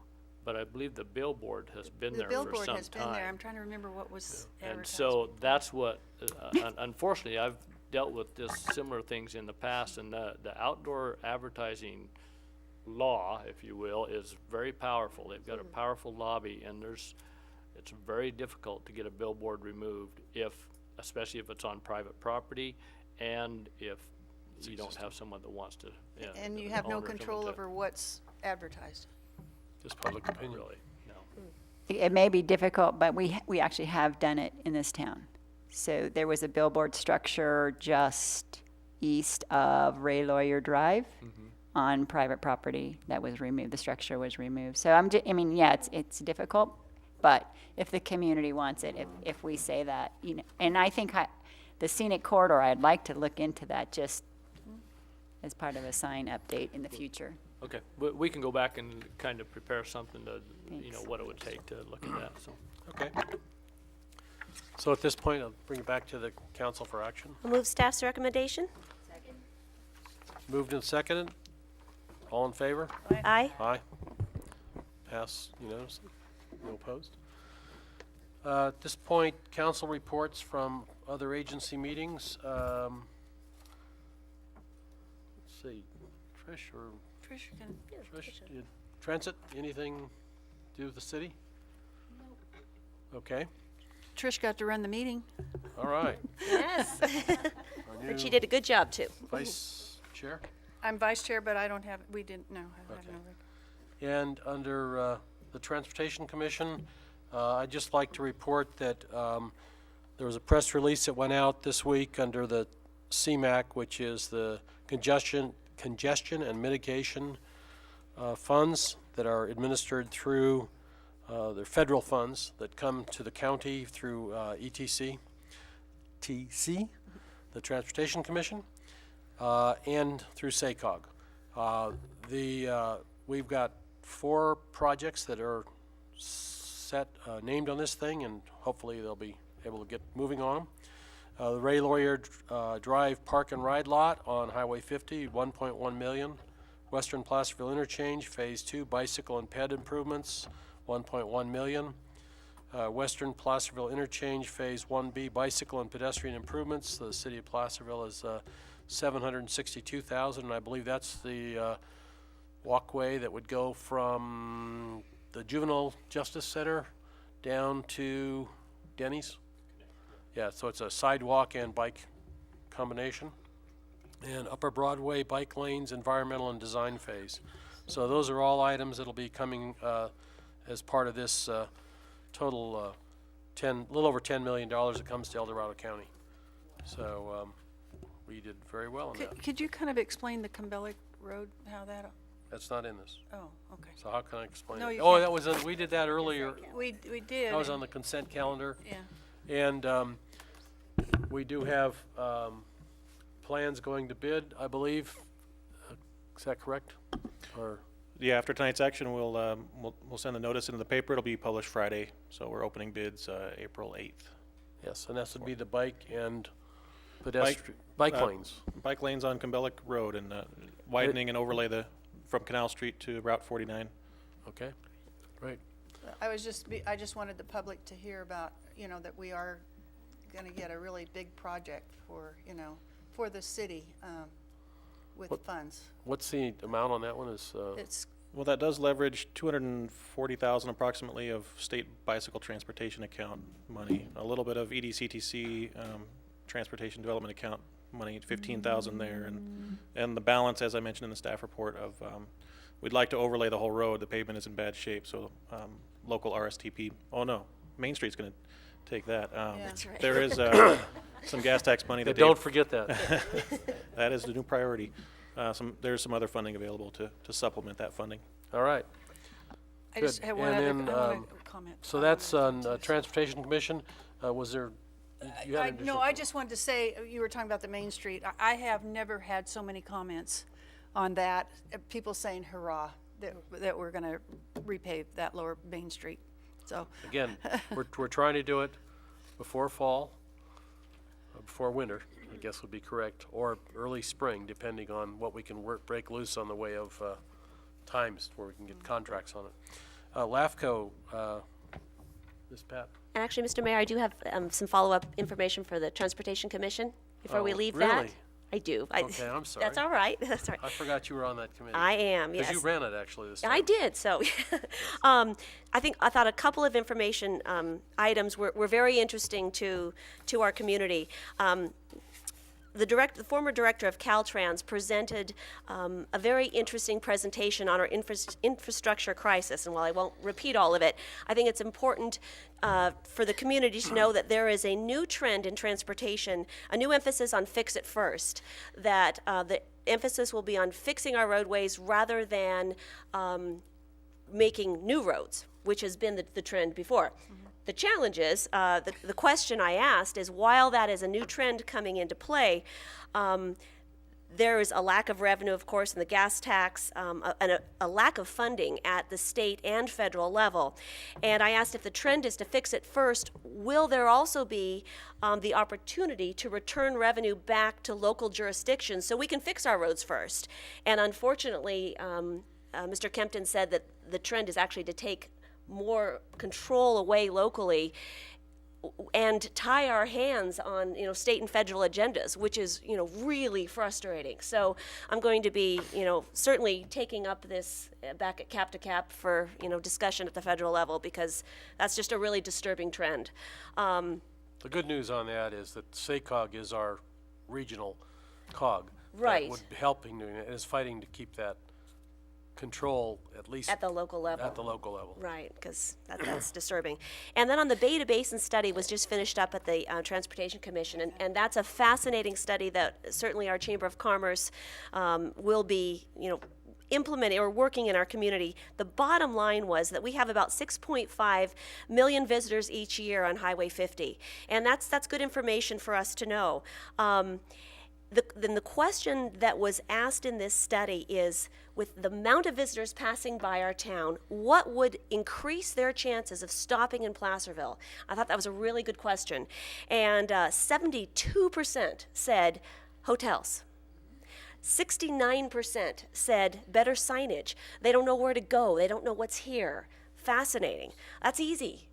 but I believe the billboard has been there for some time. The billboard has been there. I'm trying to remember what was And advertised. so that's what, unfortunately, dealt with this similar things in the past, and the outdoor advertising law, if you will, is very powerful. They've got a powerful lobby, and it's very difficult to get a billboard removed especially if it's on private property, and if you don't have someone that wants to. And you have no owner or control someone to- over what's advertised. Just public opinion. Really, no. It may be difficult, but we actually have done it in this town. So there was a billboard structure just east of Ray Lawyer Drive on private property that was removed. The structure was removed. So I mean, yeah, it's difficult, but if the community wants it, if we say that, you know, and I think the scenic corridor, I'd like to look into that just as part of a sign update in the future. Okay, we can go back and kind of prepare something to, you know, Thanks. what it would take to look at that, so. Okay. So at this point, I'll bring it back to the council for action. I'll move staff's recommendation. Moved and seconded. All in favor? Aye. Aye. Pass unanimously. No opposed. At this point, council reports from other agency meetings. Let's see, Trish or Trish, you can. Trish, Transit, anything to do with the city? Okay, Trish got to run the meeting. all right. Yes. Our But she new did a good job, too. Vice Chair. I'm vice chair, but I don't have, we didn't, no, I have no. And under the Transportation Commission, I'd just like to report that there was a press release that went out this week under the CMAQ, which is the congestion and mitigation funds that are administered through they're federal funds that come to the county through ETC, the Transportation Commission, and through SACOG. We've got 4 projects that are named on this thing, and hopefully they'll be able to get moving on them. The Ray Lawyer Drive Park and Ride Lot on Highway 50, 1.1 million. Western Placerville Interchange Phase 2 bicycle and ped improvements, 1.1 million. Western Placerville Interchange Phase 1B bicycle and pedestrian improvements. The city of Placerville is $762,000, and I believe that's the walkway that would go from the Juvenile Justice Center down to Denny's. Yeah, so it's a sidewalk and bike combination. And Upper Broadway bike lanes, environmental and design phase. So those are all items that'll be coming as part of this total little over $10 million that comes to El Dorado County. So we did very well on that. Could you kind of explain the Cumbelic Road, how that, That's not in this. oh, okay. So how can I explain No, it? you Oh, can't. that was we did that earlier. We did. That was on the consent calendar. Yeah. And we do have plans going to bid, I believe. Is that correct? Or Yeah, after tonight's action, we'll send the notice into the paper. It'll be published Friday, so we're opening bids April 8th. yes, and that would be the bike and pedestrian bike lanes. Bike lanes on Cumbelic Road and widening and overlay from Canal Street to Route 49. Okay, great. I just wanted the public to hear about, you know, that we are gonna get a really big project for, you know, for the city, with funds. What's the amount on that one? Is It's, Well, that does leverage $240,000 approximately of state bicycle transportation account money. A little bit of EDCTC transportation development account money, $15,000 there, and the balance, as I mentioned in the staff report, of we'd like to overlay the whole road. The pavement is in bad shape, so local RSTP. Oh no, Main Street's going to take that. That's right. There is some gas tax money. That don't forget that. That is the new priority. There's some other funding available to supplement that funding. all right. I just Good. have one And other, then, comment. So that's on Transportation Commission. Was there? You had an No, additional- I just wanted to say, you were talking about the Main Street. I have never had so many comments on that. People saying hurrah, that we're gonna repave that lower Main Street. So, Again, we're trying to do it before fall, before winter, I guess would be correct, or early spring, depending on what we can break loose on the way of times where we can get contracts on it. LAFCO, Ms. Pat. And actually, Mr. Mayor, I do have some follow-up information for the Transportation Commission. before we Oh, leave really? that. I do. Okay, I'm sorry. That's all right. That's all right. I forgot you were on that committee. I am, Because you yes. ran it actually this time. I did, so. I thought a couple of information items were very interesting to our community. The former director of Caltrans presented a very interesting presentation on our infrastructure crisis. And while I won't repeat all of it, I think it's important for the community to know that there is a new trend in transportation, a new emphasis on fix it first, that the emphasis will be on fixing our roadways rather than making new roads, which has been the trend before. The challenge is, the question I asked is, while that is a new trend coming into play, there is a lack of revenue, of course, in the gas tax, and a lack of funding at the state and federal level. And I asked if the trend is to fix it first, will there also be the opportunity to return revenue back to local jurisdictions so we can fix our roads first? And unfortunately, Mr. Kempton said that the trend is actually to take more control away locally and tie our hands on, state and federal agendas, which is, really frustrating. So I'm going to be, certainly taking up this back at Cap to Cap for, discussion at the federal level, because that's just a really disturbing trend. The good news on that is that SACOG is our regional COG. Right. That would be helping, and is fighting to keep that control at least at the local level. At the local level. Right, because that's disturbing. And then on the Beta Basin study was just finished up at the Transportation Commission, and that's a fascinating study that certainly our Chamber of Commerce will be, implementing or working in our community. The bottom line was that we have about 6.5 million visitors each year on Highway 50, and that's good information for us to know. Then the question that was asked in this study is, with the amount of visitors passing by our town, what would increase their chances of stopping in Placerville? I thought that was a really good question. And 72% said hotels. 69% said better signage. They don't know where to go. They don't know what's here. Fascinating. That's easy.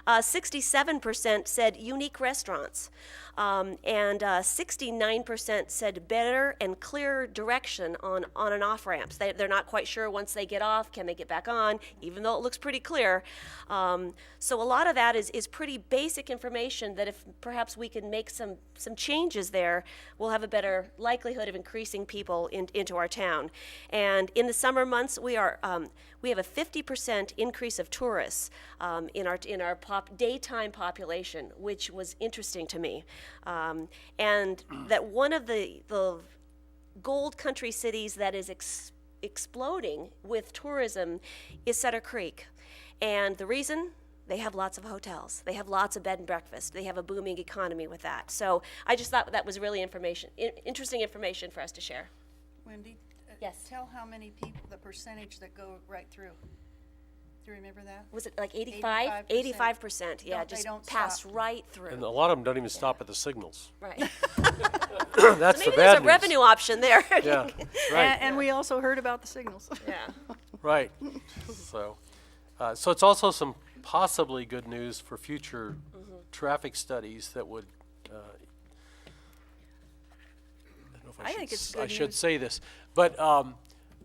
67% said unique restaurants. And 69% said better and clearer direction on and off ramps. They're not quite sure once they get off, can they get back on, even though it looks pretty clear. So a lot of that is pretty basic information that if perhaps we can make some changes there, we'll have a better likelihood of increasing people into our town. And in the summer months, we have a 50% increase of tourists in our daytime population, which was interesting to me. And that one of the gold country cities that is exploding with tourism is Sutter Creek. And the reason? They have lots of hotels. They have lots of bed and breakfast. They have a booming economy with that. So I just thought that was really interesting information for us to share. Wendy? Yes. Tell how many people, the percentage that go right through. Do you remember that? Was it like 85? 85%, yeah, They just don't pass stop. right through. And a lot of them don't even stop at the signals. Right. That's so maybe the bad there's a news. revenue option there. Yeah, right. And we also heard about the signals. Yeah. Right. So it's also some possibly good news for future traffic studies that would. I don't know if I think it's good I should news. say this, but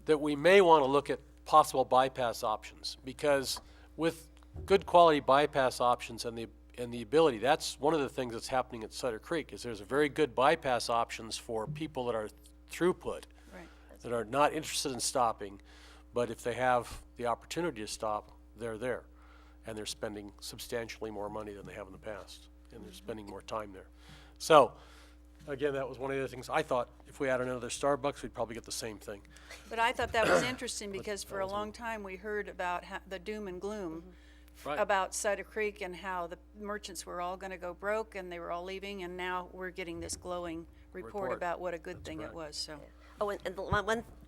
that we may want to look at possible bypass options, because with good quality bypass options and the ability, that's one of the things that's happening at Sutter Creek, is there's a very good bypass options for people that are throughput, Right. that are not interested in stopping, but if they have the opportunity to stop, they're there, and they're spending substantially more money than they have in the past, and they're spending more time there. So again, that was one of the other things I thought, if we added another Starbucks, we'd probably get the same thing. But I thought that was interesting because for a long time we heard about the doom and gloom Right. about Sutter Creek and how the merchants were all going to go broke and they were all leaving, and now we're getting this glowing report about what a good thing it was. So. Oh, and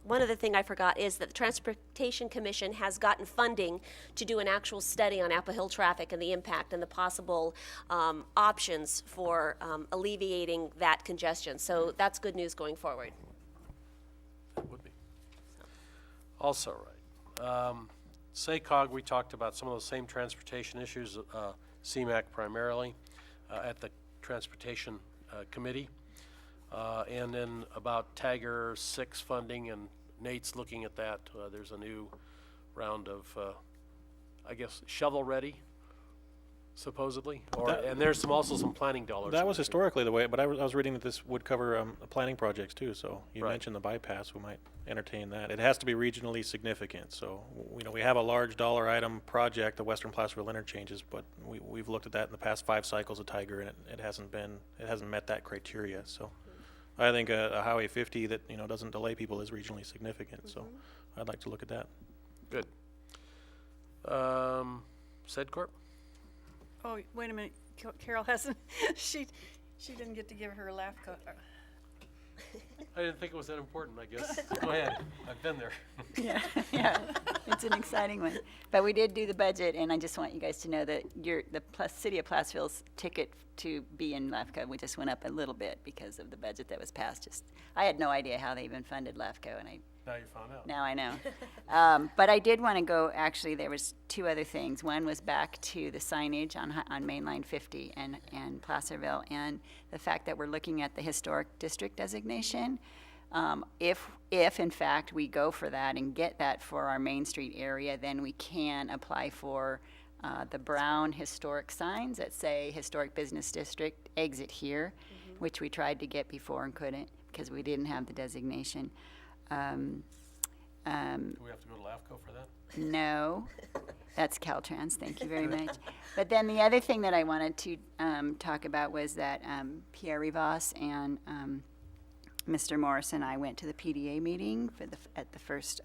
one other thing I forgot is that the Transportation Commission has gotten funding to do an actual study on Apple Hill traffic and the impact and the possible options for alleviating that congestion. So that's good news going forward. That would be. Also right. SACOG, we talked about some of those same transportation issues, CMAQ primarily, at the Transportation Committee. And then about Tiger 6 funding, and Nate's looking at that. There's a new round of, I guess, shovel-ready, supposedly. And there's also some planning dollars. That was historically the way, but I was reading that this would cover planning projects too, so you mentioned the bypass, we might entertain that. It has to be regionally significant, so, we have a large dollar item project, the Western Placerville interchanges, but we've looked at that in the past 5 cycles of Tiger, and it hasn't met that criteria, so. I think a Highway 50 that, doesn't delay people is regionally significant, so I'd like to look at that. Good. SedCorp? Oh, wait a minute, Carol hasn't, she didn't get to give her laugh code. I didn't think it was that important, I guess. Go ahead, I've been there. Yeah, it's an exciting one. But we did do the budget, and I just want you guys to know that the City of Placerville's ticket to be in LAFCO, we just went up a little bit because of the budget that was passed. I had no idea how they even funded LAFCO, and now you found out. Now I know. But I did want to go, actually, there was 2 other things. One was back to the signage on Main Line 50 and Placerville, and the fact that we're looking at the historic district designation. If in fact we go for that and get that for our Main Street area, then we can apply for the brown historic signs that say Historic Business District, exit here, which we tried to get before and couldn't because we didn't have the designation. Do we have to go to LAFCO for that? No, that's Caltrans, thank you very much. But then the other thing that I wanted to talk about was that Pierre Rivas and Mr. Morris and I went to the PDA meeting at the first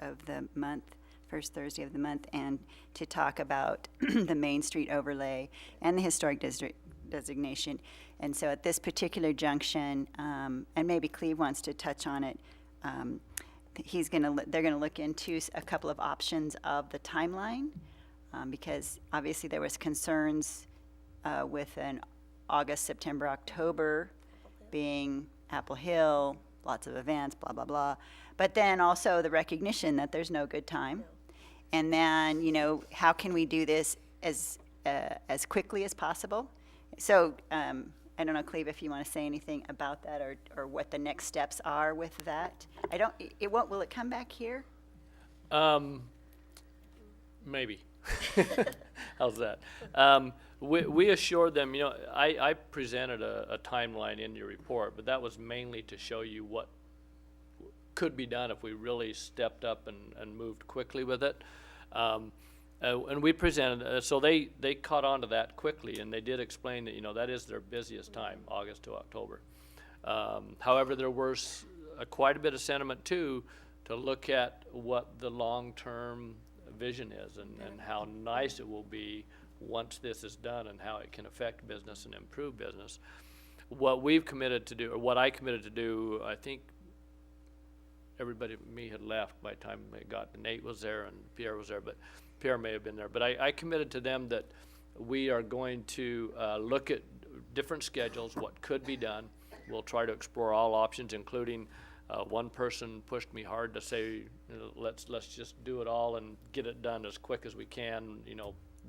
Thursday of the month, and to talk about the Main Street overlay and the historic district designation. And so at this particular junction, and maybe Cleve wants to touch on it, they're gonna look into a couple of options of the timeline, because obviously there was concerns with an August, September, October being Apple Hill, lots of events, blah, blah, blah. But then also the recognition that there's no good time. And then, how can we do this as quickly as possible? So, I don't know, Cleve, if you want to say anything about that or what the next steps are with that. Will it come back here? Maybe. How's that? We assured them, I presented a timeline in your report, but that was mainly to show you what could be done if we really stepped up and moved quickly with it. And we presented, so they caught on to that quickly, and they did explain that, that is their busiest time, August to October. However, there was quite a bit of sentiment, too, to look at what the long-term vision is and how nice it will be once this is done and how it can affect business and improve business. What we've committed to do, or what I committed to do, I think everybody but me had left by the time it got to Nate was there and Pierre was there, but Pierre may have been there. But I committed to them that we are going to look at different schedules, what could be done. We'll try to explore all options, including one person pushed me hard to say, let's just do it all and get it done as quick as we can,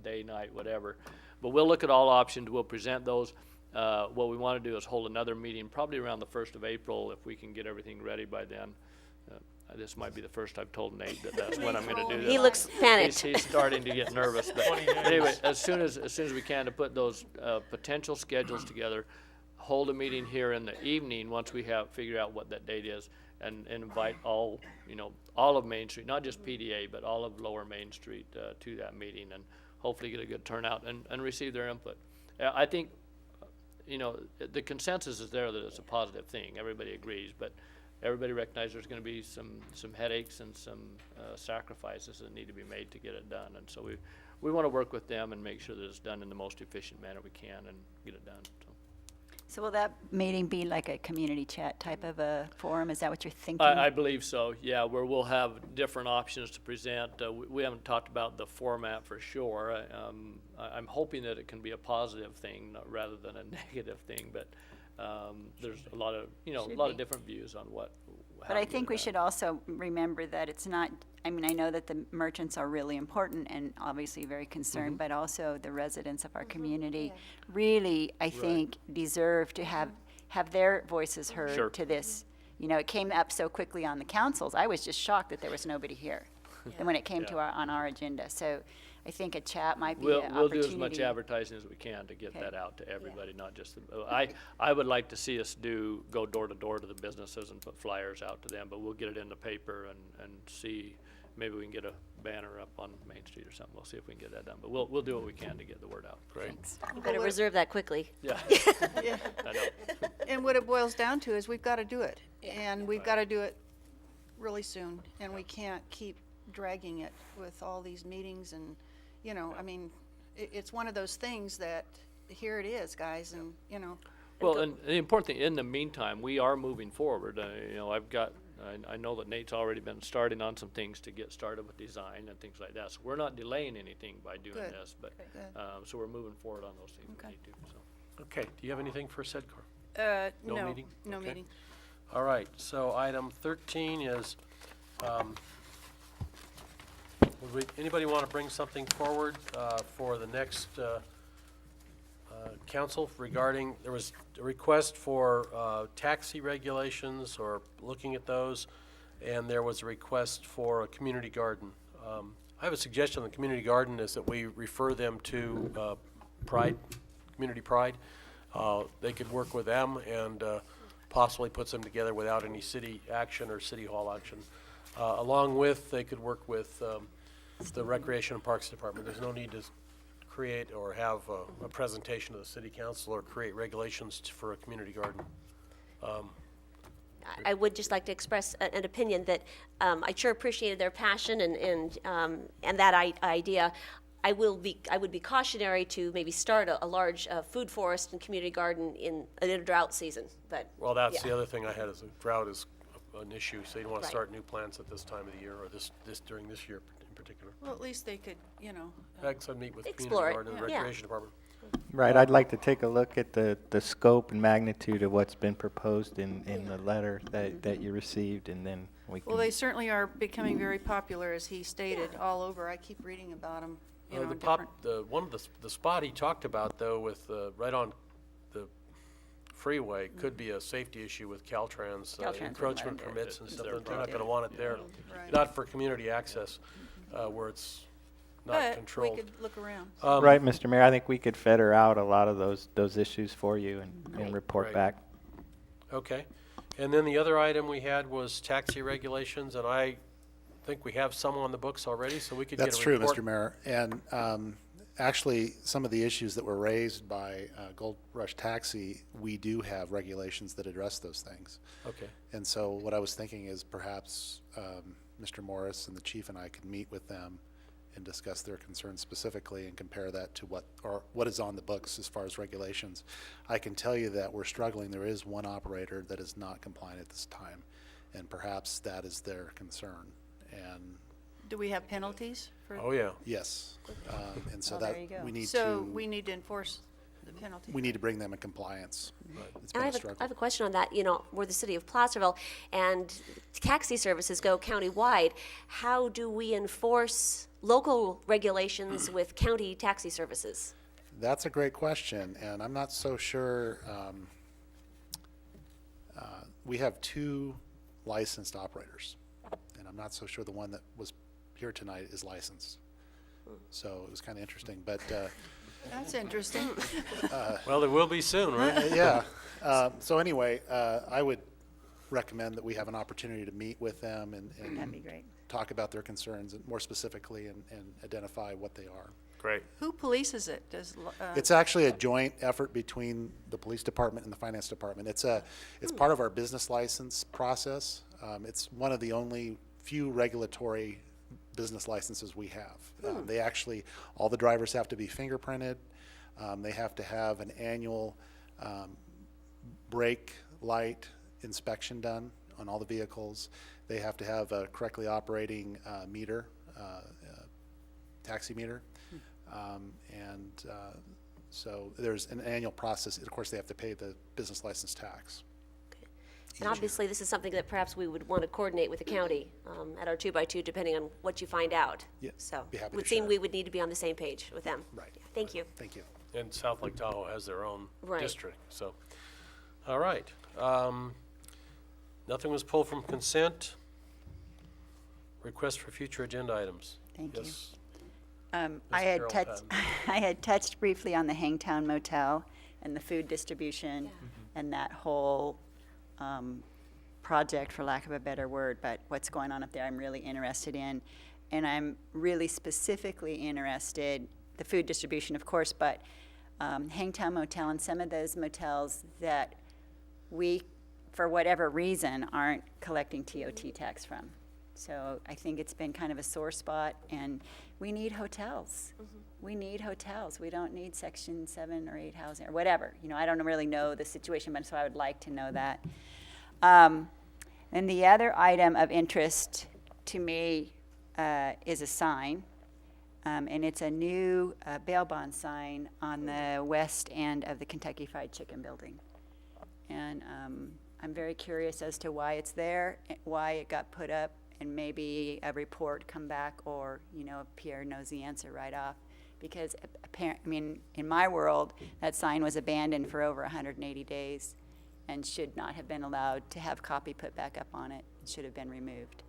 day, night, whatever. But we'll look at all options. We'll present those. What we want to do is hold another meeting probably around the 1st of April if we can get everything ready by then. This might be the first I've told Nate that's when I'm going to do this. He looks panicked. He's starting to get nervous. But anyway, as soon as we can, to put those potential schedules together, hold a meeting here in the evening once we have figured out what that date is, and invite all of Main Street, not just PDA, but all of Lower Main Street to that meeting, and hopefully get a good turnout and receive their input. I think the consensus is there that it's a positive thing. Everybody agrees, but everybody recognizes there's going to be some headaches and some sacrifices that need to be made to get it done. And so we want to work with them and make sure that it's done in the most efficient manner we can and get it done. So will that meeting be like a community chat type of a forum? Is that what you're thinking? I believe so, yeah, where we'll have different options to present. We haven't talked about the format for sure. I'm hoping that it can be a positive thing rather than a negative thing, but there's a lot of different views on what. But I think we should also remember that it's not, I know that the merchants are really important and obviously very concerned, but also the residents of our community really, I think, deserve to have have their voices heard Sure. to this. You know, it came up so quickly on the councils. I was just shocked that there was nobody here. And when it came to on our agenda. So I think a chat might be an opportunity. We'll do as much advertising as we can to get that out to everybody, not just the, I would like to see us go door to door to the businesses and put flyers out to them, but we'll get it in the paper and see, maybe we can get a banner up on Main Street or something. We'll see if we can get that done, but we'll do what we can to get the word out. Great. You better reserve that quickly. Yeah. Yeah. I know. And what it boils down to is we've got to do it, and we've got to do it really soon, and we can't keep dragging it with all these meetings and, you know, I mean, it's one of those things that, here it is, guys, and, you know. Well, and the important thing, in the meantime, we are moving forward. You know, I know that Nate's already been starting on some things to get started with design and things like that. So we're not delaying anything by doing Good. this, but, Good. so we're moving forward on those things we need to, so. Okay, do you have anything for SEDCOR? No. No meeting? No Okay. meeting. All right, so item 13 is, anybody want to bring something forward for the next council regarding, there was a request for taxi regulations or looking at those, and there was a request for a community garden. I have a suggestion on the community garden is that we refer them to Community Pride. They could work with them and possibly put them together without any city action or city hall action. Along with, they could work with the Recreation and Parks Department. There's no need to create or have a presentation to the city council or create regulations for a community garden. I would just like to express an opinion that I sure appreciated their passion and that idea. I would be cautionary to maybe start a large food forest and community garden in a drought season. But Well, that's yeah. the other thing I had is a drought is an issue, so you don't want to Right. start new plants at this time of the year or this during this year in particular. Well, at least they could, you know. Next, I'd meet with the Explore community it, garden and the yeah. recreation department. Right, I'd like to take a look at the scope and magnitude of what's been proposed in the letter that you received, and then we can. Well, they certainly are becoming very popular, as he stated, all over. I keep reading about them, you know, One of the spot he talked about though with right on the freeway could be a safety issue with Caltrans, Caltrans encroachment wouldn't let 'em permits and It's stuff. their They're not property. going to want it there, Right. not for community access where it's not But we controlled. could look around. Right, Mr. Mayor, I think we could fetter out a lot of those issues for you and report Great. back. Okay, and then the other item we had was taxi regulations, and I think we have some on the books already, so we could get That's a true, report. Mr. Mayor. And actually, some of the issues that were raised by Gold Rush Taxi, we do have regulations that address those things. Okay. And so what I was thinking is perhaps Mr. Morris and the chief and I could meet with them and discuss their concerns specifically and compare that to what is on the books as far as regulations. I can tell you that we're struggling. There is one operator that is not compliant at this time, and perhaps that is their concern. And Do we have penalties for? Oh, yeah. yes, and so Well, that there you go. we need So to we need to enforce the penalty. we need to bring them in compliance. It's And been I a have, I struggle. have a question on that. You know, we're the city of Placerville, and taxi services go county-wide. How do we enforce local regulations with county taxi services? That's a great question, and I'm not so sure. We have two licensed operators, and I'm not so sure the one that was here tonight is licensed. So it was kind of interesting, but That's interesting. Well, it will be soon, right? yeah. So anyway, I would recommend that we have an opportunity to meet with them That'd be and great. talk about their concerns and more specifically and identify what they are. Great. Who polices it? Does, It's actually a joint effort between the police department and the finance department. It's part of our business license process. It's one of the only few regulatory business licenses we have. They actually, all the drivers have to be fingerprinted. They have to have an annual brake light inspection done on all the vehicles. They have to have a correctly operating meter, taxi meter. So there's an annual process. Of course, they have to pay the business license tax. And obviously, this is something that perhaps we would want to coordinate with the county at our 2x2, depending on what you find out. Yeah, So be happy it would to seem share. we would need to be on the same page with them. Right. Thank you. Thank you. And South Lake Tahoe has their own Right. district, so. All right. Nothing was pulled from consent. Request for future agenda items. Thank you. Yes. I Ms. had Carol touched, Patton. I had touched briefly on the Hangtown Motel and the food distribution and that whole project, for lack of a better word, but what's going on up there I'm really interested in. And I'm really specifically interested, the food distribution, of course, but Hangtown Motel and some of those motels that we, for whatever reason, aren't collecting TOT tax from. So I think it's been kind of a sore spot, and we need hotels. We need hotels. We don't need Section 7 or 8 housing or whatever. You know, I don't really know the situation, but so I would like to know that. And the other item of interest to me is a sign, and it's a new bail bond sign on the west end of the Kentucky Fried Chicken building. And I'm very curious as to why it's there, why it got put up, and maybe a report come back, or, you know, Pierre knows the answer right off. Because, I mean, in my world, that sign was abandoned for over 180 days and should not have been allowed to have copy put back up on it. It should have been removed.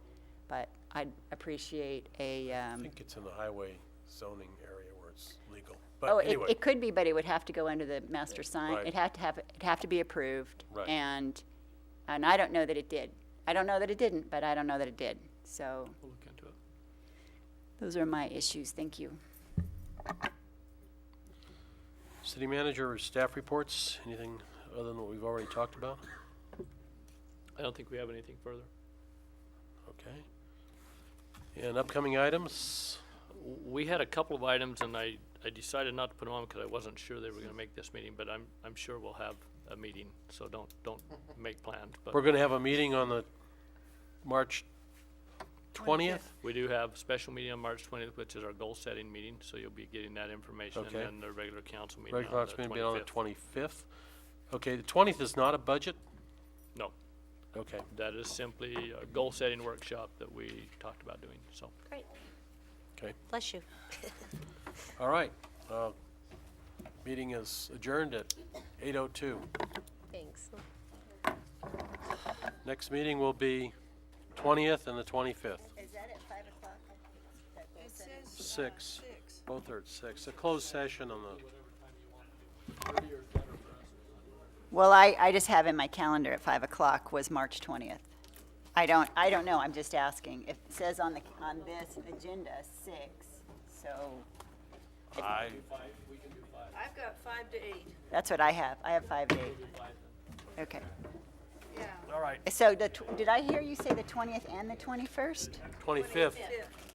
But I'd appreciate a... I think it's in the highway zoning area where it's legal. Oh, But anyway. it could be, but it would have to go under the master sign. Right. It'd have to be approved. Right. And I don't know that it did. I don't know that it didn't, but I don't know that it did. So We'll look into it. those are my issues. Thank you. City manager or staff reports, anything other than what we've already talked about? I don't think we have anything further. Okay. And upcoming items? We had a couple of items, and I decided not to put them on because I wasn't sure they were going to make this meeting, but I'm sure we'll have a meeting, so don't make plans. But We're going to have a meeting on the March 20th? we do have a special meeting on March 20th, which is our goal-setting meeting, so you'll be getting that information, Okay. and then the regular council meeting Regular on council the meeting will be on the 25th. 25th. Okay, the 20th is not a budget? No, Okay. that is simply a goal-setting workshop that we talked about doing, so. Great. Okay. Bless you. All right. Meeting is adjourned at 8:02. Thanks. Next meeting will be 20th and the 25th. Is that at 5 o'clock? It says 6. Both are at 6. A closed session on the... Well, I just have in my calendar at 5 o'clock was March 20th. I don't know. I'm just asking. It says on this agenda 6, so I I've got 5 to 8. that's what I have. I have 5 to 8. Okay. Yeah. All right. So did I hear you say the 20th and the 21st? 25th.